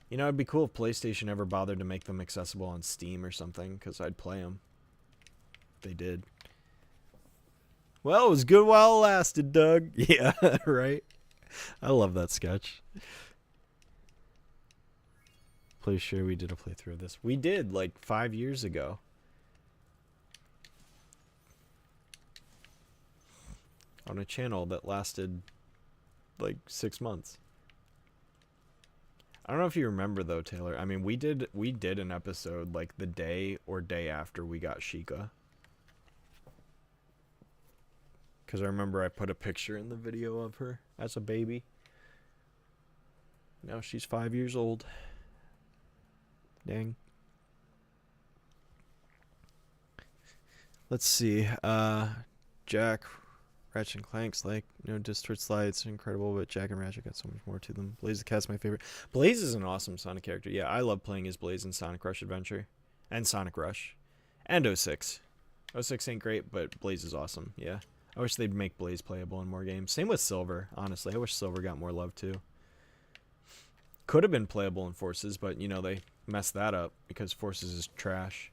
You know, it'd be cool if PlayStation ever bothered to make them accessible on Steam or something, because I'd play them. They did. Well, it was good while it lasted, Doug. Yeah, right? I love that sketch. Please sure we did a playthrough of this. We did, like, 5 years ago. On a channel that lasted, like, 6 months. I don't know if you remember, though, Taylor. I mean, we did an episode, like, the day or day after we got Sheikah. Because I remember I put a picture in the video of her as a baby. Now she's 5 years old. Dang. Let's see. Jack, Ratchet and Clank's like, you know, Distort Slides incredible, but Jack and Ratchet got so much more to them. Blaze the Cat's my favorite. Blaze is an awesome Sonic character. Yeah, I love playing as Blaze in Sonic Rush Adventure. And Sonic Rush. And 06. 06 ain't great, but Blaze is awesome. Yeah. I wish they'd make Blaze playable in more games. Same with Silver, honestly. I wish Silver got more love, too. Could have been playable in Forces, but, you know, they messed that up because Forces is trash.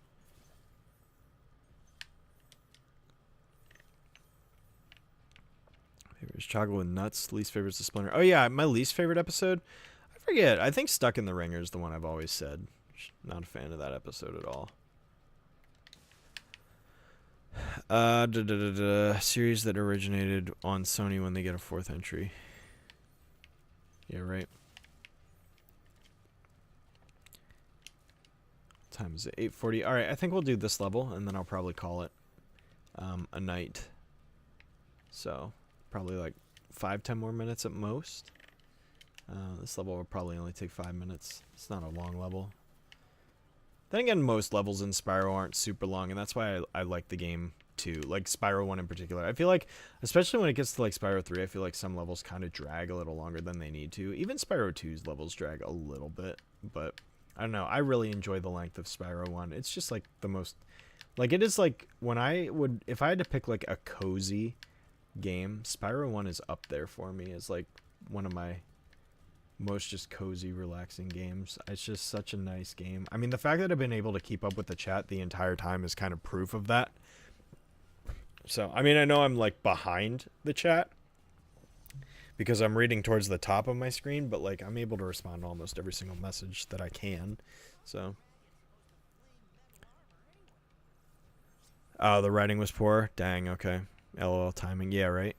Favorite is chocolate with nuts. Least favorite is the Splinter. Oh, yeah, my least favorite episode? I forget. I think Stuck in the Ringer is the one I've always said. Not a fan of that episode at all. Series that originated on Sony when they get a 4th entry. Yeah, right. What time is it? 8:40. All right, I think we'll do this level, and then I'll probably call it a night. So, probably like 5-10 more minutes at most. This level will probably only take 5 minutes. It's not a long level. Then again, most levels in Spyro aren't super long, and that's why I like the game too. Like Spyro 1 in particular. I feel like, especially when it gets to like Spyro 3, I feel like some levels kind of drag a little longer than they need to. Even Spyro 2's levels drag a little bit, but I don't know. I really enjoy the length of Spyro 1. It's just like the most, like it is like when if I had to pick like a cozy game, Spyro 1 is up there for me as like one of my most just cozy, relaxing games. It's just such a nice game. I mean, the fact that I've been able to keep up with the chat the entire time is kind of proof of that. So, I mean, I know I'm like behind the chat because I'm reading towards the top of my screen, but like I'm able to respond to almost every single message that I can. So, oh, the writing was poor. Dang. Okay. LOL timing. Yeah, right.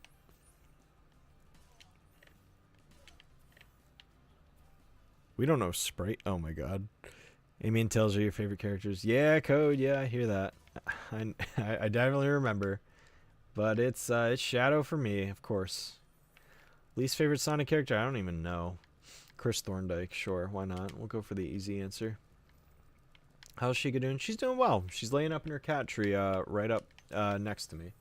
We don't know Sprite. Oh my god. Amy and Tails are your favorite characters. Yeah, Code. Yeah, I hear that. I definitely remember. But it's Shadow for me, of course. Least favorite Sonic character? I don't even know. Chris Thorndike. Sure, why not? We'll go for the easy answer. How's Sheikah doing? She's doing well. She's laying up in her cat tree right up next to me.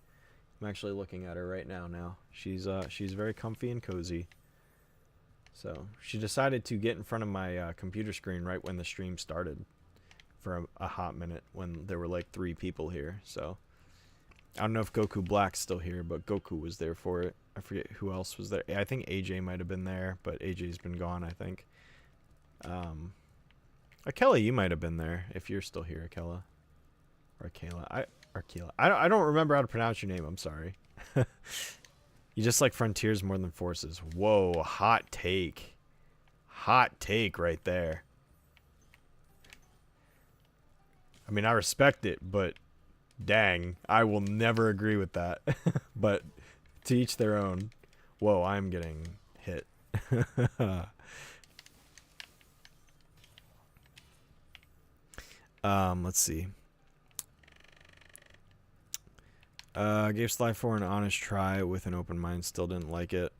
I'm actually looking at her right now. She's very comfy and cozy. So she decided to get in front of my computer screen right when the stream started for a hot minute when there were like 3 people here. So I don't know if Goku Black's still here, but Goku was there for it. I forget who else was there. I think AJ might have been there, but AJ's been gone, I think. Akela, you might have been there if you're still here, Akela. Or Akela. I don't remember how to pronounce your name. I'm sorry. You just like Frontiers more than Forces. Whoa, hot take. Hot take right there. I mean, I respect it, but Dang, I will never agree with that. But to each their own. Whoa, I'm getting hit. Let's see. Gave Sly 4 an honest try with an open mind. Still didn't like it.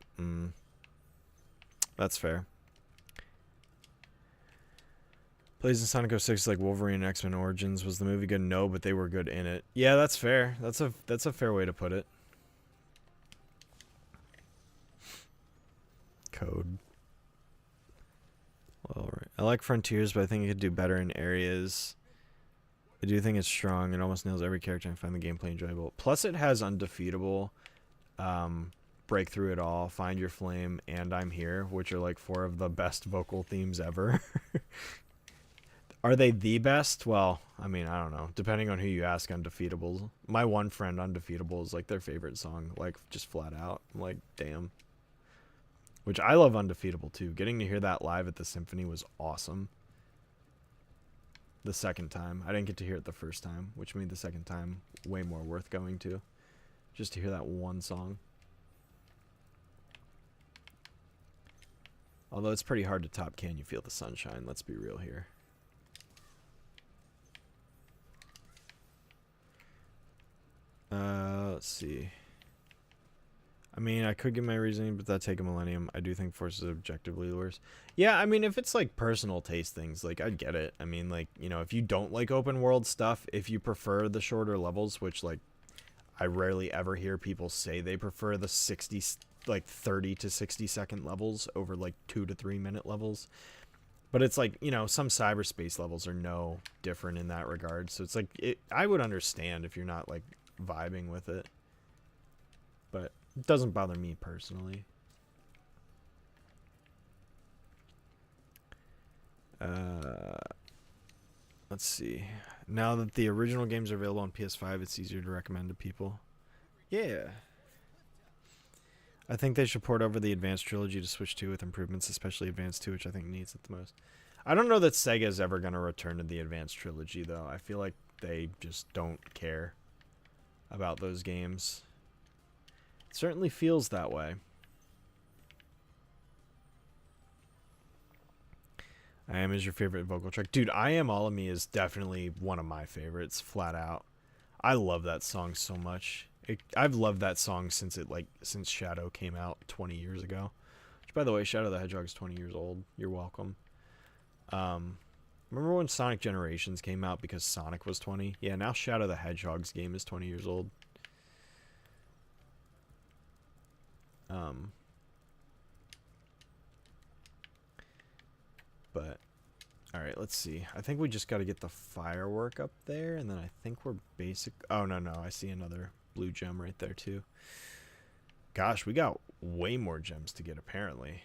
That's fair. Plays in Sonic 06 like Wolverine and X-Men Origins. Was the movie good? No, but they were good in it. Yeah, that's fair. That's a fair way to put it. Code. Well, right. I like Frontiers, but I think it could do better in areas. I do think it's strong. It almost nails every character and find the gameplay enjoyable. Plus, it has Undefeatable, Breakthrough It All, Find Your Flame, and I'm Here, which are like 4 of the best vocal themes ever. Are they the best? Well, I mean, I don't know. Depending on who you ask, Undefeatable. My one friend, Undefeatable, is like their favorite song, like just flat out. I'm like, damn. Which I love Undefeatable too. Getting to hear that live at the Symphony was awesome. The second time. I didn't get to hear it the first time, which made the second time way more worth going to. Just to hear that one song. Although it's pretty hard to top Can You Feel the Sunshine, let's be real here. Let's see. I mean, I could give my reasoning, but that'd take a millennium. I do think Force is objectively worse. Yeah, I mean, if it's like personal taste things, like I'd get it. I mean, like, you know, if you don't like open world stuff, if you prefer the shorter levels, which like I rarely ever hear people say they prefer the 60, like 30 to 60 second levels over like 2 to 3 minute levels. But it's like, you know, some cyberspace levels are no different in that regard. So it's like, I would understand if you're not like vibing with it. But it doesn't bother me personally. Let's see. Now that the original games are available on PS5, it's easier to recommend to people. Yeah. I think they should port over the Advanced Trilogy to Switch 2 with improvements, especially Advanced 2, which I think needs it the most. I don't know that Sega's ever going to return to the Advanced Trilogy, though. I feel like they just don't care about those games. It certainly feels that way. I Am is your favorite vocal track. Dude, I Am All of Me is definitely one of my favorites, flat out. I love that song so much. I've loved that song since Shadow came out 20 years ago. Which, by the way, Shadow the Hedgehog is 20 years old. You're welcome. Remember when Sonic Generations came out because Sonic was 20? Yeah, now Shadow the Hedgehog's game is 20 years old. But, alright, let's see. I think we just got to get the firework up there, and then I think we're basic... Oh, no, I see another blue gem right there, too. Gosh, we got way more gems to get, apparently.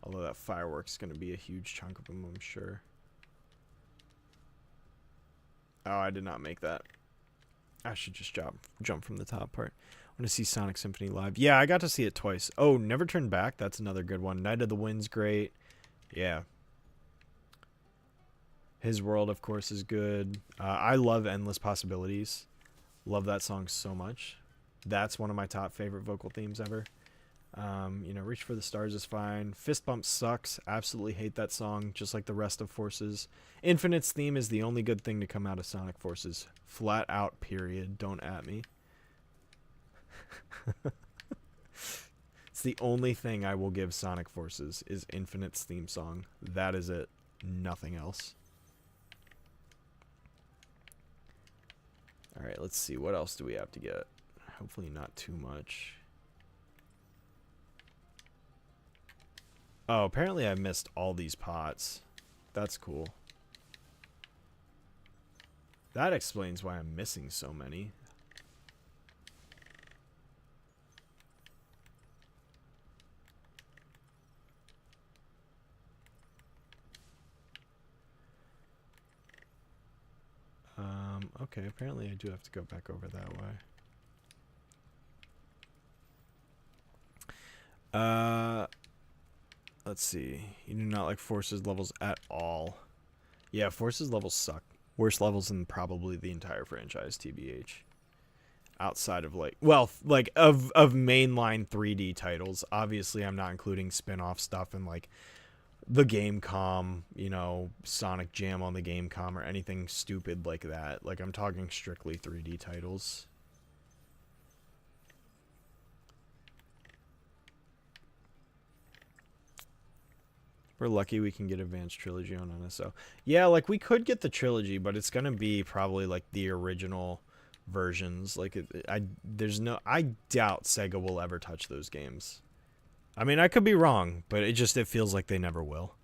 Although that firework's going to be a huge chunk of them, I'm sure. Oh, I did not make that. I should just jump from the top part. I want to see Sonic Symphony live. Yeah, I got to see it twice. Oh, Never Turn Back. That's another good one. Night of the Wind's great. Yeah. His World, of course, is good. I love Endless Possibilities. Love that song so much. That's one of my top favorite vocal themes ever. You know, Reach for the Stars is fine. Fist Bump sucks. Absolutely hate that song, just like the rest of Forces. Infinite's theme is the only good thing to come out of Sonic Forces. Flat out, period. Don't at me. It's the only thing I will give Sonic Forces is Infinite's theme song. That is it. Nothing else. Alright, let's see. What else do we have to get? Hopefully not too much. Oh, apparently I missed all these pots. That's cool. That explains why I'm missing so many. Okay, apparently I do have to go back over that way. Let's see. You do not like Forces levels at all. Yeah, Forces levels suck. Worst levels in probably the entire franchise, TBH. Outside of like, well, like of mainline 3D titles. Obviously, I'm not including spin-off stuff and like the Gamecom, you know, Sonic Jam on the Gamecom or anything stupid like that. Like, I'm talking strictly 3D titles. We're lucky we can get Advanced Trilogy on NSO. Yeah, like, we could get the Trilogy, but it's gonna be probably like the original versions. Like, I doubt Sega will ever touch those games. I mean, I could be wrong, but it feels like they never will.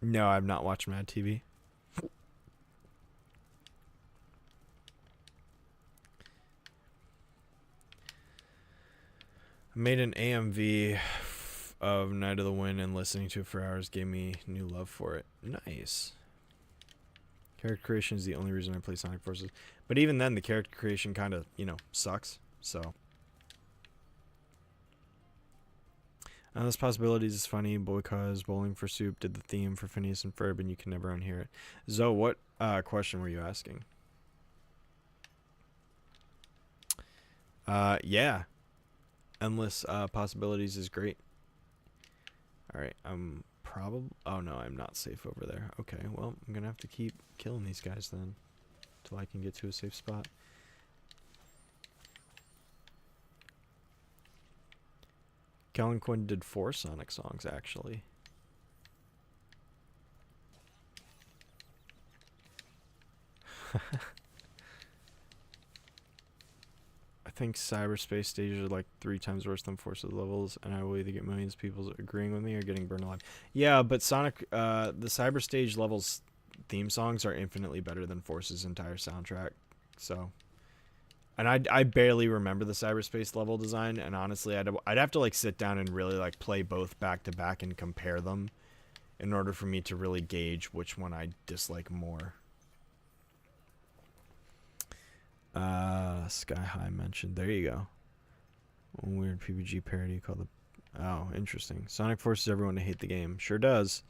No, I've not watched Mad TV. I made an AMV of Night of the Wind, and listening to it for hours gave me new love for it. Nice. Character creation is the only reason I play Sonic Forces. But even then, the character creation kind of, you know, sucks. So. Endless Possibilities is funny because Bowling for Soup did the theme for Phineas and Ferb, and you can never unhear it. Zoe, what question were you asking? Yeah. Endless Possibilities is great. Alright, I'm probably... Oh, no, I'm not safe over there. Okay, well, I'm going to have to keep killing these guys then. Until I can get to a safe spot. Kellen Quinn did 4 Sonic songs, actually. I think cyberspace stages are like 3 times worse than Forces levels, and I will either get millions of people agreeing with me or getting burned alive. Yeah, but Sonic, the cyberstage levels theme songs are infinitely better than Forces' entire soundtrack. So, and I barely remember the cyberspace level design, and honestly, I'd have to like sit down and really like play both back to back and compare them in order for me to really gauge which one I dislike more. Sky High mentioned. There you go. A weird PBG parody called the... Oh, interesting. Sonic forces everyone to hate the game. Sure does.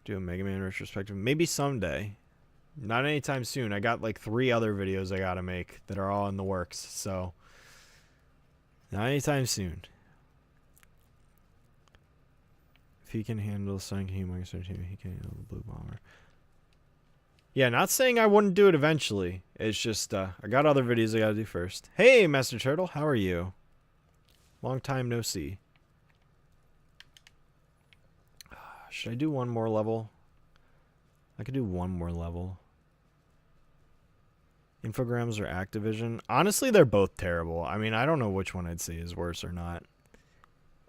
Do a Mega Man retrospective. Maybe someday. Not anytime soon. I got like 3 other videos I gotta make that are all in the works, so... Not anytime soon. If he can handle Sonic Team, he can handle the Blue Bomber. Yeah, not saying I wouldn't do it eventually. It's just, I got other videos I gotta do first. Hey, Master Turtle, how are you? Long time no see. Should I do one more level? I could do one more level. Infogrames or Activision? Honestly, they're both terrible. I mean, I don't know which one I'd say is worse or not.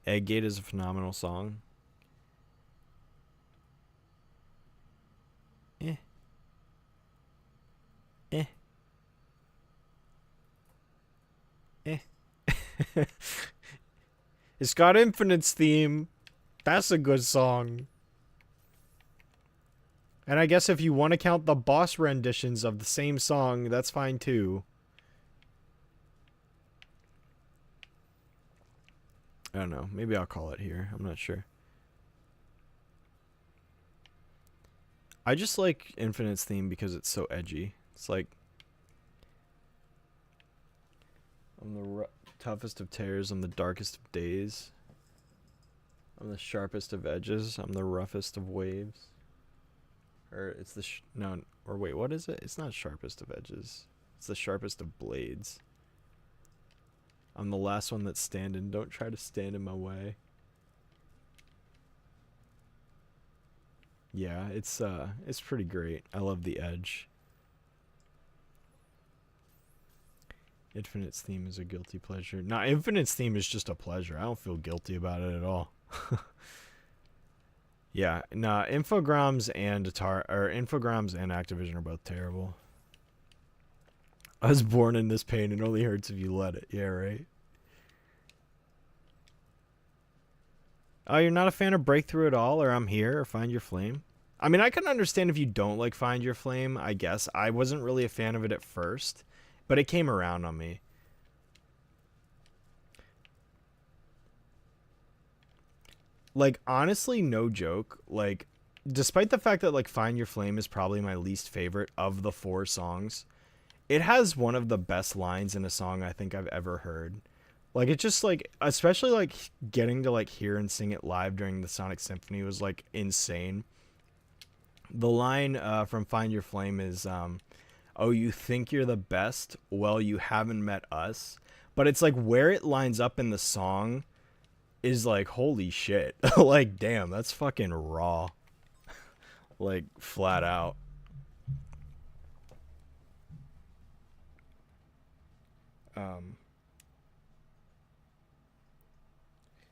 Egggate is a phenomenal song. Eh. Eh. Eh. It's got Infinite's theme. That's a good song. And I guess if you want to count the boss renditions of the same song, that's fine too. I don't know. Maybe I'll call it here. I'm not sure. I just like Infinite's theme because it's so edgy. It's like... I'm the toughest of tears. I'm the darkest of days. I'm the sharpest of edges. I'm the roughest of waves. Or it's the... no, or wait, what is it? It's not sharpest of edges. It's the sharpest of blades. I'm the last one that's standing. Don't try to stand in my way. Yeah, it's pretty great. I love the edge. Infinite's theme is a guilty pleasure. Nah, Infinite's theme is just a pleasure. I don't feel guilty about it at all. Yeah, nah, Infogrames and Activision are both terrible. I was born in this pain. It only hurts if you let it. Yeah, right? Oh, you're not a fan of Breakthrough at all, or I'm Here, or Find Your Flame? I mean, I can understand if you don't like Find Your Flame, I guess. I wasn't really a fan of it at first, but it came around on me. Like, honestly, no joke. Like, despite the fact that like Find Your Flame is probably my least favorite of the 4 songs, it has one of the best lines in a song I think I've ever heard. Like, it just like, especially like getting to like hear and sing it live during the Sonic Symphony was like insane. The line from Find Your Flame is, "Oh, you think you're the best? Well, you haven't met us." But it's like where it lines up in the song is like, holy shit. Like, damn, that's fucking raw. Like, flat out.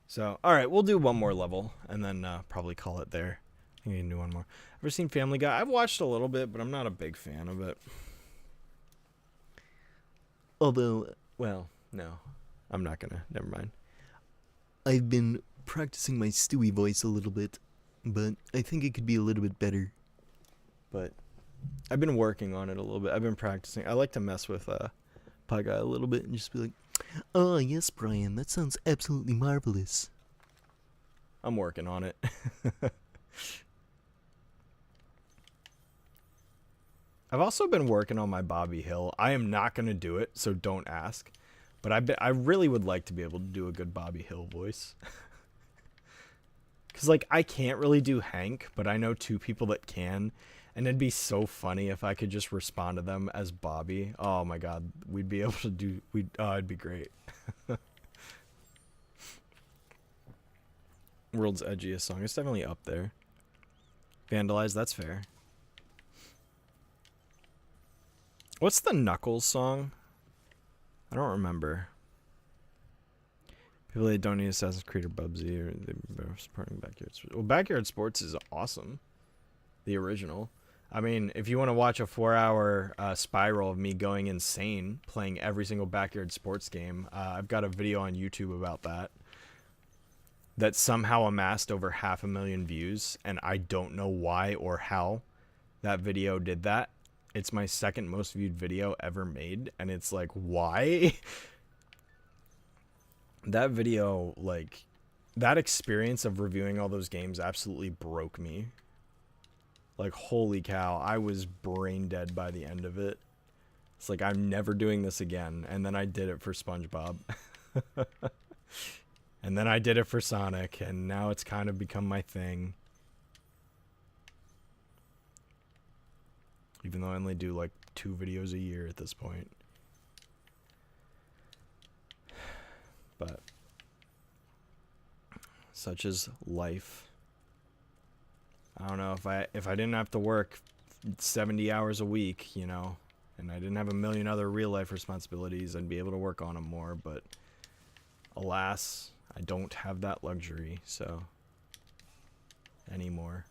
So, alright, we'll do one more level and then probably call it there. I think we can do one more. Ever seen Family Guy? I've watched a little bit, but I'm not a big fan of it. Although, well, no. I'm not gonna. Never mind. I've been practicing my Stewie voice a little bit, but I think it could be a little bit better. But I've been working on it a little bit. I've been practicing. I like to mess with Pie Guy a little bit and just be like, "Oh, yes, Brian, that sounds absolutely marvelous." I'm working on it. I've also been working on my Bobby Hill. I am not going to do it, so don't ask. But I really would like to be able to do a good Bobby Hill voice. Because, like, I can't really do Hank, but I know 2 people that can. And it'd be so funny if I could just respond to them as Bobby. Oh, my God. We'd be able to do... it'd be great. World's edgiest song. It's definitely up there. Vandalize, that's fair. What's the Knuckles song? I don't remember. People that don't need Assassin's Creed or Bubsy, or they're supporting Backyard Sports. Well, Backyard Sports is awesome. The original. I mean, if you want to watch a 4-hour spiral of me going insane, playing every single Backyard Sports game, I've got a video on YouTube about that. That somehow amassed over 500,000 views, and I don't know why or how that video did that. It's my 2nd most viewed video ever made, and it's like, why? That video, like, that experience of reviewing all those games absolutely broke me. Like, holy cow, I was brain dead by the end of it. It's like, I'm never doing this again. And then I did it for SpongeBob. And then I did it for Sonic, and now it's kind of become my thing. Even though I only do like 2 videos a year at this point. But such is life. I don't know, if I didn't have to work 70 hours a week, you know, and I didn't have a million other real life responsibilities, I'd be able to work on them more, but alas, I don't have that luxury, so anymore.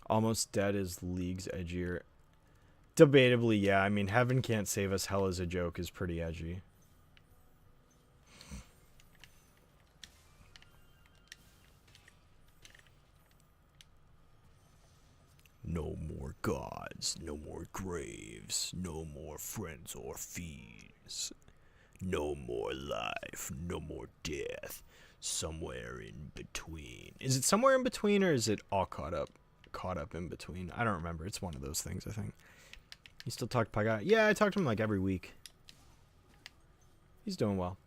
Almost Dead is leagues edgier. Debatably, yeah. I mean, Heaven Can't Save Us, Hell is a Joke is pretty edgy. No more gods, no more graves, no more friends or fiends. No more life, no more death. Somewhere in between. Is it somewhere in between, or is it all caught up in between? I don't remember. It's one of those things, I think. You still talk to Pie Guy? Yeah, I talk to him like every week. He's doing well.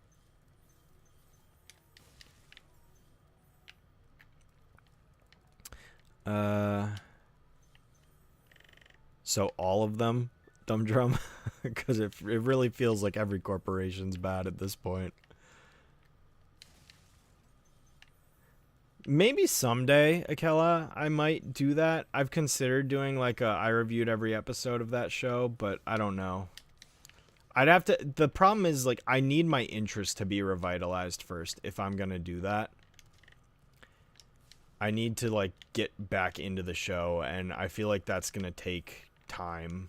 So all of them, Dumb Drum? Because it really feels like every corporation's bad at this point. Maybe someday, Akela, I might do that. I've considered doing like I reviewed every episode of that show, but I don't know. I'd have to... The problem is, like, I need my interest to be revitalized first if I'm going to do that. I need to, like, get back into the show, and I feel like that's going to take time.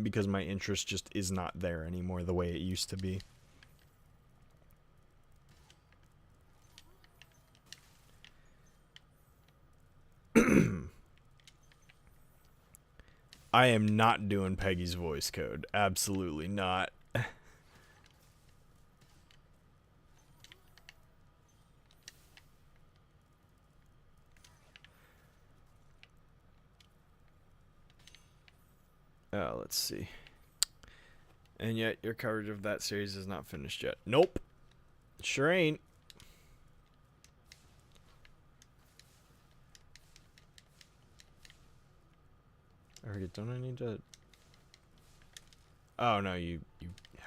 Because my interest just is not there anymore the way it used to be. I am not doing Peggy's voice code. Absolutely not. Let's see. And yet your coverage of that series is not finished yet. Nope. Sure ain't. I forget, don't I need to... Oh, no, you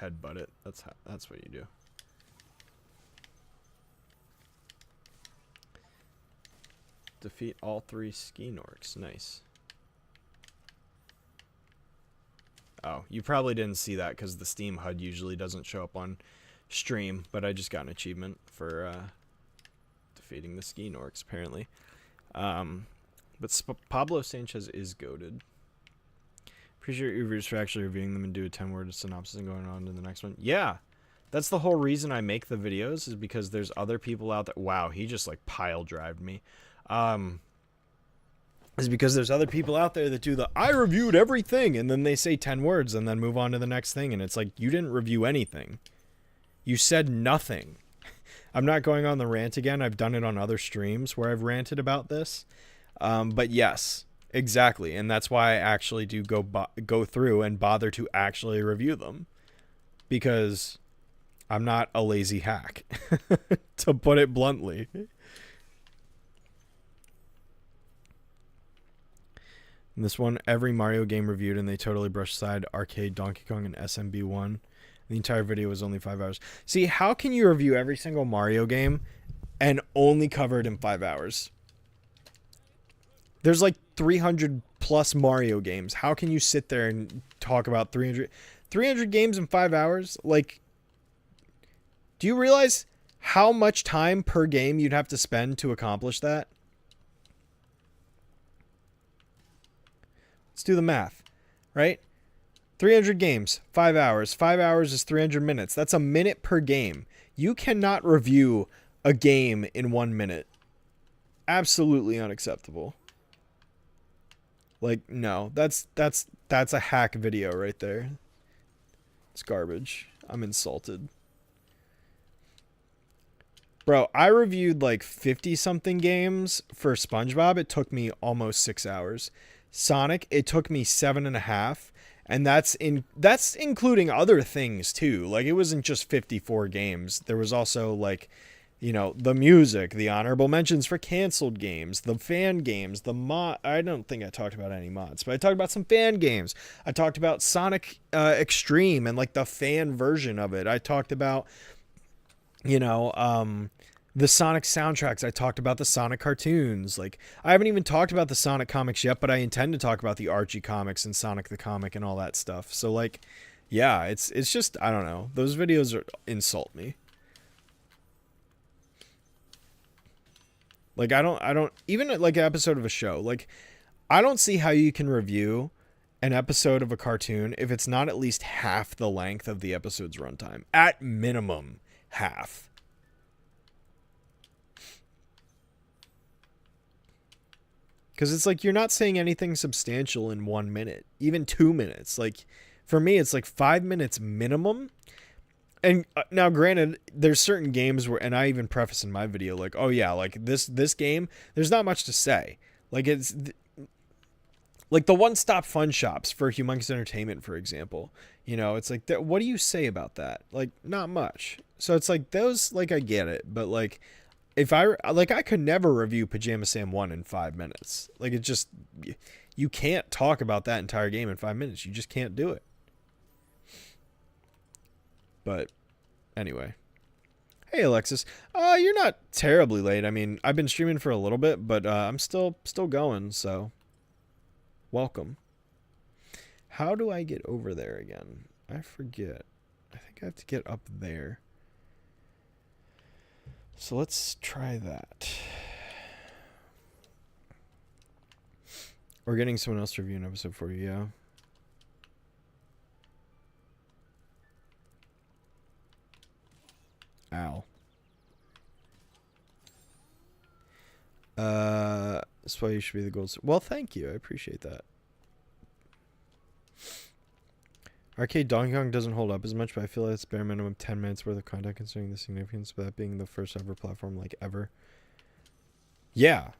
headbutt it. That's what you do. Defeat all 3 Skeenorks. Nice. Oh, you probably didn't see that because the Steam HUD usually doesn't show up on stream, but I just got an achievement for defeating the Skeenorks, apparently. But Pablo Sanchez is goated. Appreciate your reviews for actually reviewing them and do a 10-word synopsis and going on to the next one. Yeah, that's the whole reason I make the videos, is because there's other people out there. Wow, he just like pile drived me. Is because there's other people out there that do the I reviewed everything and then they say 10 words and then move on to the next thing, and it's like, you didn't review anything. You said nothing. I'm not going on the rant again. I've done it on other streams where I've ranted about this. But yes, exactly. And that's why I actually do go through and bother to actually review them, because I'm not a lazy hack, to put it bluntly. And this one, every Mario game reviewed, and they totally brushed aside Arcade, Donkey Kong, and SMB1. The entire video was only 5 hours. See, how can you review every single Mario game and only cover it in 5 hours? There's like 300 plus Mario games. How can you sit there and talk about 300 games in 5 hours? Like, do you realize how much time per game you'd have to spend to accomplish that? Let's do the math, right? 300 games, 5 hours. 5 hours is 300 minutes. That's a minute per game. You cannot review a game in 1 minute. Absolutely unacceptable. Like, no, that's a hack video right there. It's garbage. I'm insulted. Bro, I reviewed like 50-something games for SpongeBob. It took me almost 6 hours. Sonic, it took me 7.5, and that's including other things too. Like, it wasn't just 54 games. There was also, like, you know, the music, the honorable mentions for canceled games, the fan games, the mod. I don't think I talked about any mods, but I talked about some fan games. I talked about Sonic Extreme and like the fan version of it. I talked about, you know, the Sonic soundtracks. I talked about the Sonic cartoons. Like, I haven't even talked about the Sonic comics yet, but I intend to talk about the Archie comics and Sonic the comic and all that stuff. So, like, yeah, it's just, I don't know. Those videos insult me. Like, I don't even like an episode of a show. Like, I don't see how you can review an episode of a cartoon if it's not at least half the length of the episode's runtime. At minimum, half. Because it's like, you're not saying anything substantial in 1 minute, even 2 minutes. Like, for me, it's like 5 minutes minimum. And now, granted, there's certain games where, and I even preface in my video, like, oh yeah, like this game, there's not much to say. Like, it's like the one-stop fun shops for Humongous Entertainment, for example. You know, it's like, what do you say about that? Like, not much. So it's like, those, like, I get it, but like, if I could never review Pajama Sam 1 in 5 minutes. Like, it just, you can't talk about that entire game in 5 minutes. You just can't do it. But anyway. Hey, Alexis. You're not terribly late. I mean, I've been streaming for a little bit, but I'm still going, so welcome. How do I get over there again? I forget. I think I have to get up there. So let's try that. We're getting someone else to review an episode for you, yeah? Ow. That's why you should be the gold. Well, thank you. I appreciate that. Arcade Donkey Kong doesn't hold up as much, but I feel like it's bare minimum 10 minutes worth of content considering the significance of that being the first ever platform, like, ever. Yeah.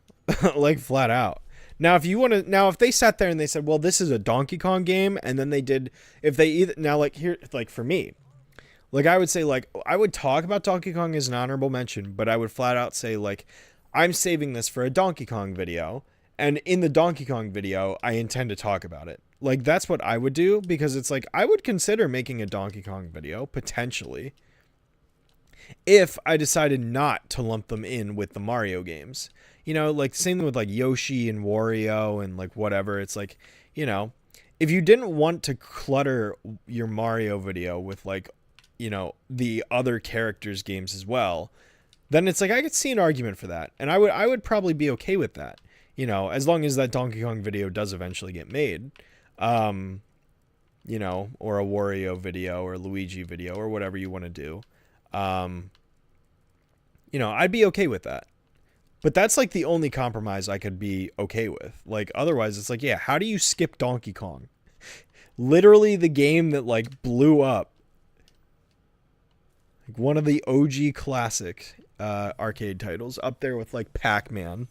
Like, flat out. Now, if you want to, now if they sat there and they said, well, this is a Donkey Kong game, and then they did, if they either, now like here, like for me, like I would say, like I would talk about Donkey Kong as an honorable mention, but I would flat out say like, I'm saving this for a Donkey Kong video, and in the Donkey Kong video, I intend to talk about it. Like that's what I would do, because it's like I would consider making a Donkey Kong video potentially if I decided not to lump them in with the Mario games. You know, like same with like Yoshi and Wario and like whatever. It's like, you know, if you didn't want to clutter your Mario video with like, you know, the other characters' games as well, then it's like I could see an argument for that. And I would probably be okay with that. You know, as long as that Donkey Kong video does eventually get made. You know, or a Wario video or Luigi video or whatever you want to do. You know, I'd be okay with that. But that's like the only compromise I could be okay with. Like otherwise it's like, yeah, how do you skip Donkey Kong? Literally the game that like blew up. Like one of the OG classic arcade titles, up there with like Pac-Man.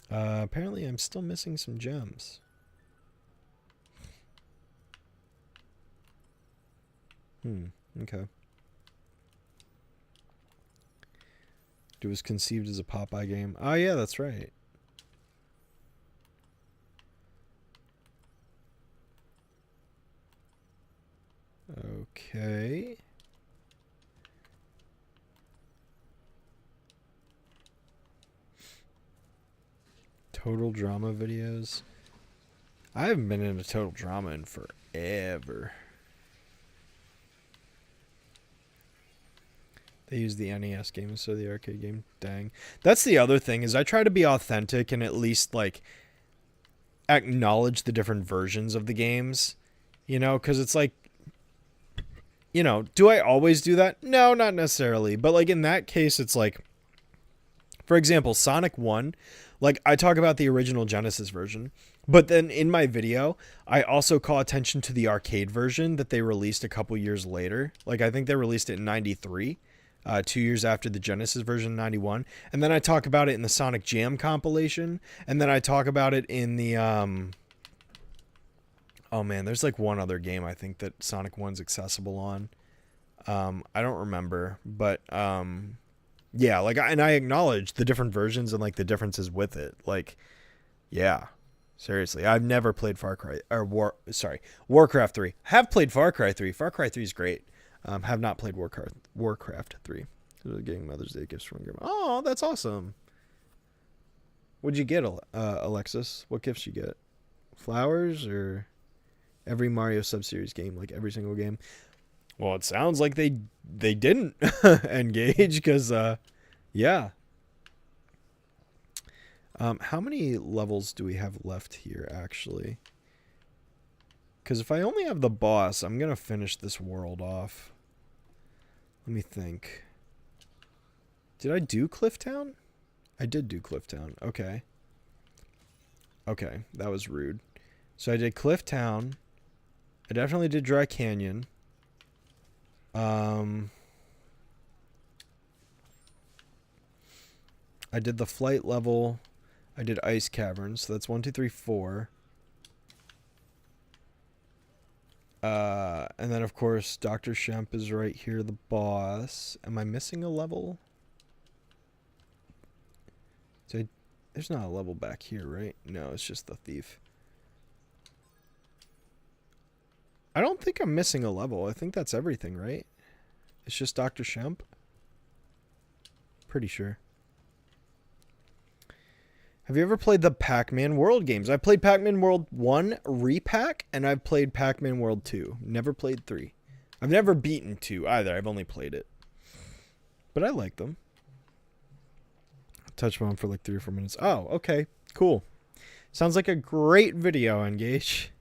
Apparently I'm still missing some gems. Okay. It was conceived as a Popeye game. Oh, yeah, that's right. Okay. Total drama videos. I haven't been in a total drama in forever. They use the NES game instead of the arcade game. Dang. That's the other thing, is I try to be authentic and at least, like, acknowledge the different versions of the games. You know, because it's like, you know, do I always do that? No, not necessarily. But, like, in that case, it's like, for example, Sonic 1, like, I talk about the original Genesis version. But then in my video, I also call attention to the arcade version that they released a couple years later. Like, I think they released it in 93. 2 years after the Genesis version, 91. And then I talk about it in the Sonic Jam compilation. And then I talk about it in the... oh, man, there's like one other game I think that Sonic 1's accessible on. I don't remember. But, yeah, like, and I acknowledge the different versions and, like, the differences with it. Like, yeah. Seriously, I've never played Warcraft 3. Have played Far Cry 3. Far Cry 3 is great. Have not played Warcraft 3. Getting Mother's Day gifts from Grandma. Oh, that's awesome. What'd you get, Alexis? What gifts you get? Flowers or every Mario Sub-Series game, like every single game? Well, it sounds like they didn't engage because, yeah. How many levels do we have left here, actually? Because if I only have the boss, I'm going to finish this world off. Let me think. Did I do Clifftown? I did do Clifftown. Okay. Okay, that was rude. So I did Clifftown. I definitely did Dry Canyon. I did the flight level. I did Ice Caverns. So that's 1, 2, 3, 4. And then, of course, Dr. Shemp is right here, the boss. Am I missing a level? There's not a level back here, right? No, it's just the thief. I don't think I'm missing a level. I think that's everything, right? It's just Dr. Shemp? Pretty sure. Have you ever played the Pac-Man World games? I played Pac-Man World 1 Repack, and I've played Pac-Man World 2. Never played 3. I've never beaten 2 either. I've only played it. But I like them. Touch on for like 3 or 4 minutes. Oh, okay. Cool. Sounds like a great video, Engage.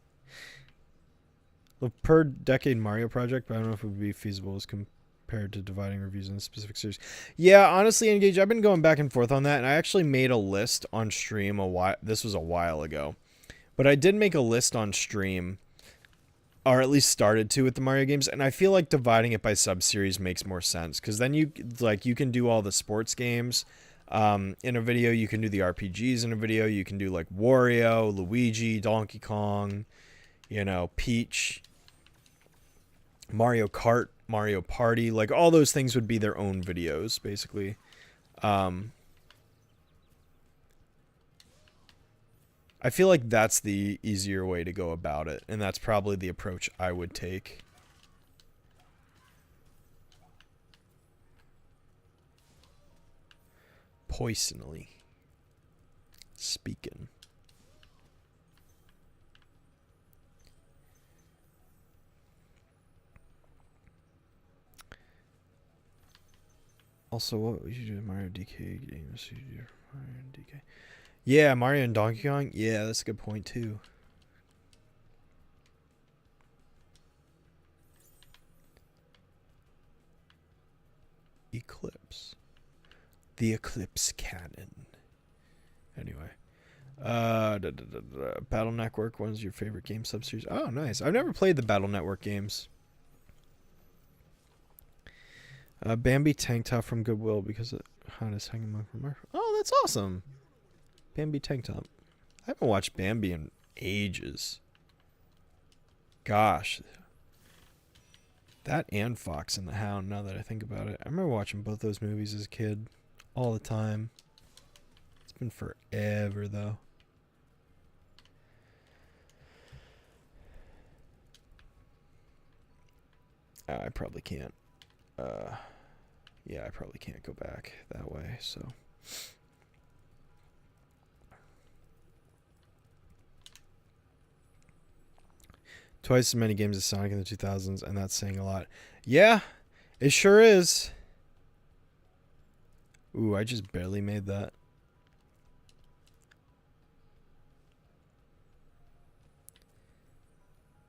The per decade Mario project, but I don't know if it would be feasible as compared to dividing reviews in a specific series. Yeah, honestly, Engage, I've been going back and forth on that, and I actually made a list on stream this was a while ago. But I did make a list on stream, or at least started to with the Mario games, and I feel like dividing it by sub-series makes more sense, because then you can do all the sports games, In a video, you can do the RPGs. In a video, you can do like Wario, Luigi, Donkey Kong, Peach, Mario Kart, Mario Party. Like, all those things would be their own videos, basically. I feel like that's the easier way to go about it, and that's probably the approach I would take. Poisonally speaking. Also, what would you do in Mario DK games? Mario and DK. Yeah, Mario and Donkey Kong. Yeah, that's a good point too. Eclipse. The Eclipse Cannon. Anyway. Battle Network. One's your favorite game subseries? Oh, nice. I've never played the Battle Network games. Bambi tank top from Goodwill because it hottest hanging among from her. Oh, that's awesome. Bambi tank top. I haven't watched Bambi in ages. Gosh. That and Fox and the Hound, now that I think about it. I remember watching both those movies as a kid. All the time. It's been forever, though. I probably can't. Yeah, I probably can't go back that way, so. Twice as many games as Sonic in the 2000s, and that's saying a lot. Yeah, it sure is. Ooh, I just barely made that.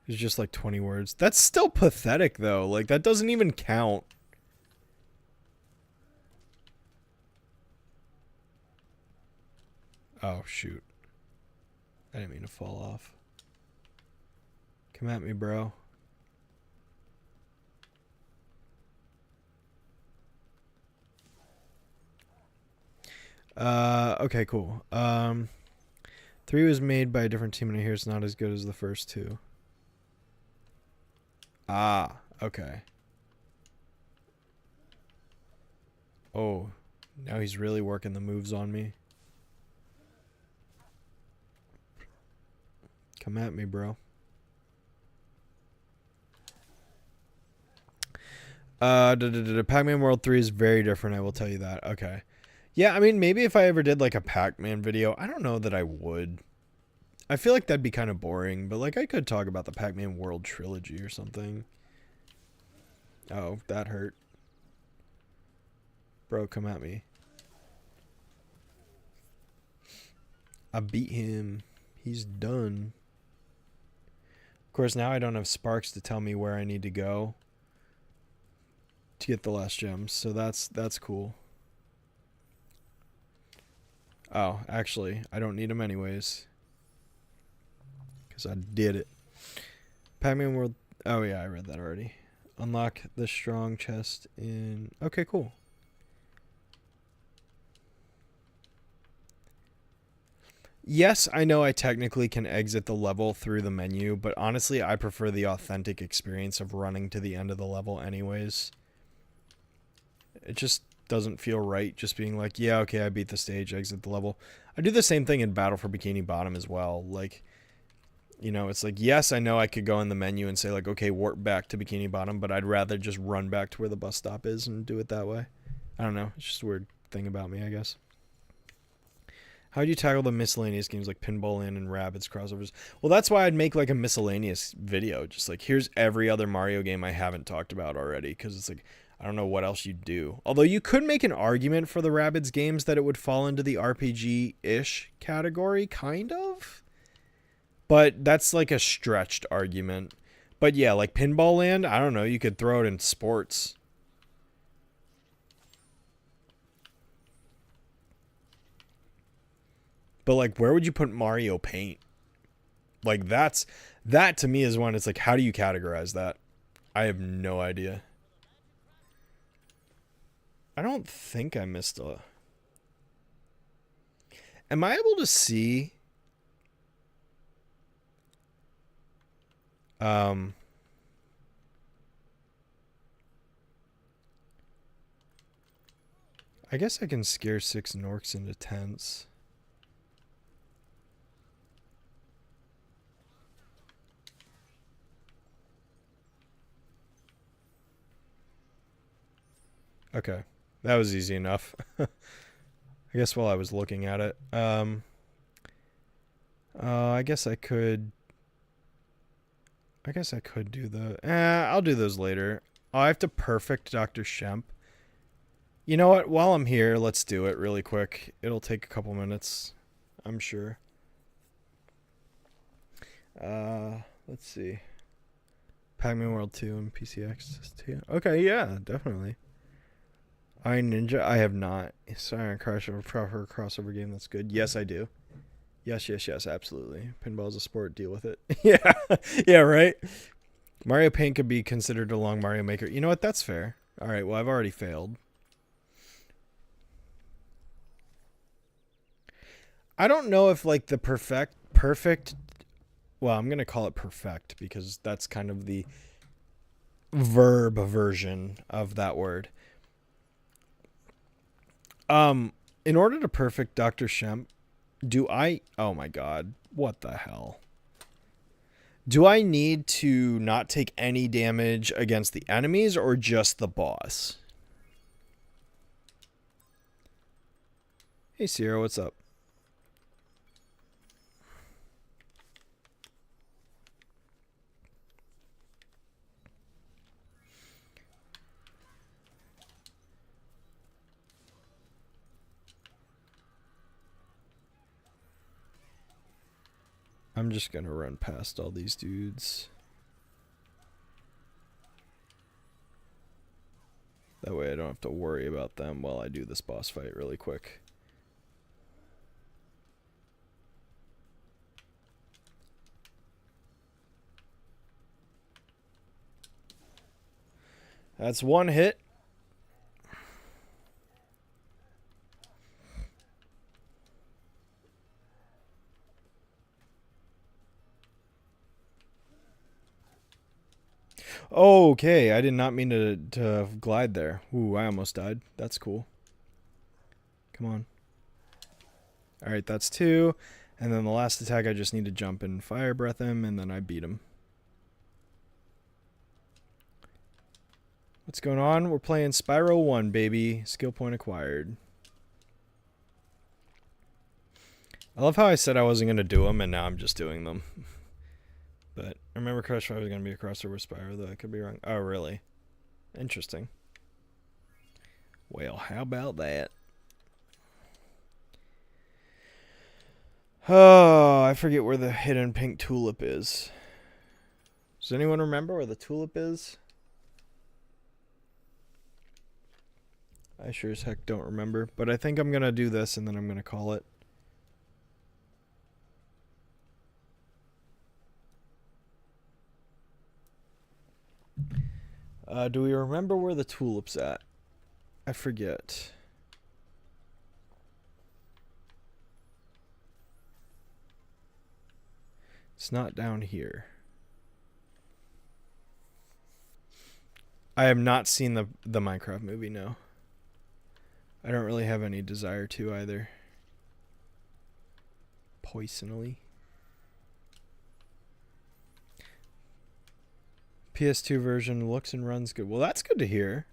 It's just like 20 words. That's still pathetic, though. Like, that doesn't even count. Oh, shoot. I didn't mean to fall off. Come at me, bro. Okay, cool. 3 was made by a different team, and I hear it's not as good as the first 2. Ah, okay. Oh, now he's really working the moves on me. Come at me, bro. Pac-Man World 3 is very different, I will tell you that. Okay. Yeah, I mean, maybe if I ever did like a Pac-Man video, I don't know that I would. I feel like that'd be kind of boring, but like I could talk about the Pac-Man World Trilogy or something. Oh, that hurt. Bro, come at me. I beat him. He's done. Of course, now I don't have sparks to tell me where I need to go to get the last gems, so that's cool. Oh, actually, I don't need them anyways, because I did it. Pac-Man World. Oh yeah, I read that already. Unlock the strong chest in. Okay, cool. Yes, I know I technically can exit the level through the menu, but honestly, I prefer the authentic experience of running to the end of the level anyways. It just doesn't feel right just being like, yeah, okay, I beat the stage, exit the level. I do the same thing in Battle for Bikini Bottom as well. Like, it's like, yes, I know I could go in the menu and say like, okay, warp back to Bikini Bottom, but I'd rather just run back to where the bus stop is and do it that way. I don't know. It's just a weird thing about me, I guess. How do you tackle the miscellaneous games like Pinball Land and Rabbids crossovers? Well, that's why I'd make like a miscellaneous video. Just like, here's every other Mario game I haven't talked about already. Because it's like, I don't know what else you'd do. Although you could make an argument for the Rabbids games that it would fall into the RPG-ish category, kind of. But that's like a stretched argument. But yeah, like Pinball Land, I don't know. You could throw it in sports. But like, where would you put Mario Paint? Like, that to me is one. It's like, how do you categorize that? I have no idea. I don't think I missed a. Am I able to see? I guess I can scare 6 Norks into tents. Okay. That was easy enough. I guess while I was looking at it. I guess I could do the... I'll do those later. Oh, I have to perfect Dr. Shemp. You know what? While I'm here, let's do it really quick. It'll take a couple minutes, I'm sure. Let's see. Pac-Man World 2 and PCX 2. Okay, yeah, definitely. Iron Ninja, I have not. Siren Crash, a proper crossover game that's good. Yes, I do. Yes, absolutely. Pinball is a sport, deal with it. Yeah, yeah, right? Mario Paint could be considered a long Mario Maker. You know what? That's fair. All right, well, I've already failed. I don't know if, like, the perfect... Well, I'm going to call it perfect because that's kind of the verb version of that word. In order to perfect Dr. Shemp, oh my god, what the hell? Do I need to not take any damage against the enemies or just the boss? Hey Sierra, what's up? I'm just gonna run past all these dudes. That way I don't have to worry about them while I do this boss fight really quick. That's one hit. Okay, I did not mean to glide there. Ooh, I almost died. That's cool. Come on. Alright, that's 2. And then the last attack, I just need to jump and fire breath him, and then I beat him. What's going on? We're playing Spyro 1, baby. Skill point acquired. I love how I said I wasn't going to do them, and now I'm just doing them. But I remember Crush 5 was going to be a crossover with Spyro, though I could be wrong. Oh, really? Interesting. Well, how about that? Oh, I forget where the hidden pink tulip is. Does anyone remember where the tulip is? I sure as heck don't remember. But I think I'm going to do this, and then I'm going to call it. Do we remember where the tulip's at? I forget. It's not down here. I have not seen the Minecraft movie, no. I don't really have any desire to either. Poisonally. PS2 version looks and runs good. Well, that's good to hear.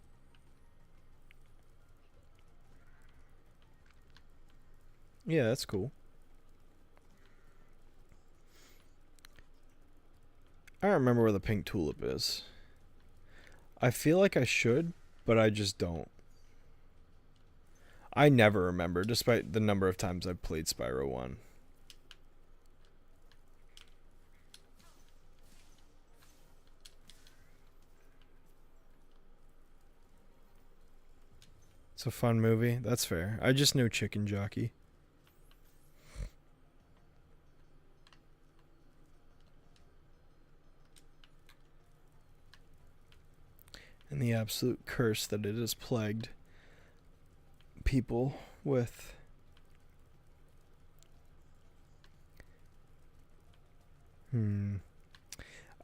Yeah, that's cool. I don't remember where the pink tulip is. I feel like I should, but I just don't. I never remember, despite the number of times I've played Spyro 1. It's a fun movie. That's fair. I just know Chicken Jockey. And the absolute curse that it has plagued people with.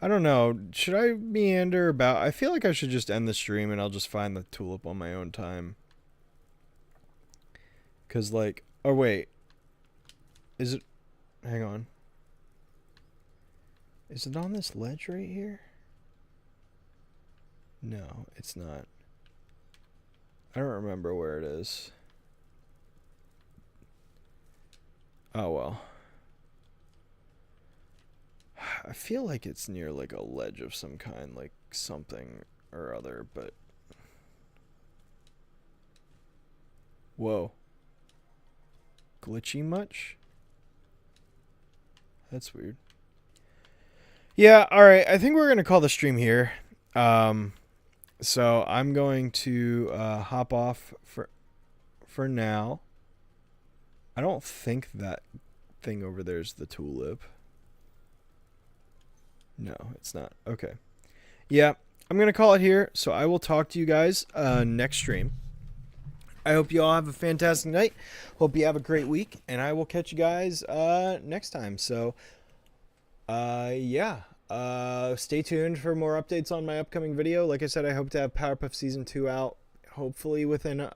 I don't know. Should I meander about? I feel like I should just end the stream and I'll just find the tulip on my own time. Cause like, oh wait, is it? Hang on. Is it on this ledge right here? No, it's not. I don't remember where it is. Oh well. I feel like it's near like a ledge of some kind, like something or other, but... Whoa. Glitchy much? That's weird. Yeah, alright, I think we're going to call the stream here. So I'm going to hop off for now. I don't think that thing over there is the tulip. No, it's not. Okay. Yeah, I'm going to call it here. So I will talk to you guys next stream. I hope you all have a fantastic night. Hope you have a great week. And I will catch you guys next time. So, yeah. Stay tuned for more updates on my upcoming video. Like I said, I hope to have Powerpuff Season 2 out. Hopefully within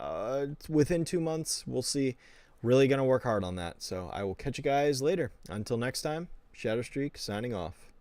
2 months. We'll see. Really going to work hard on that. So I will catch you guys later. Until next time, Shadowstreak signing off.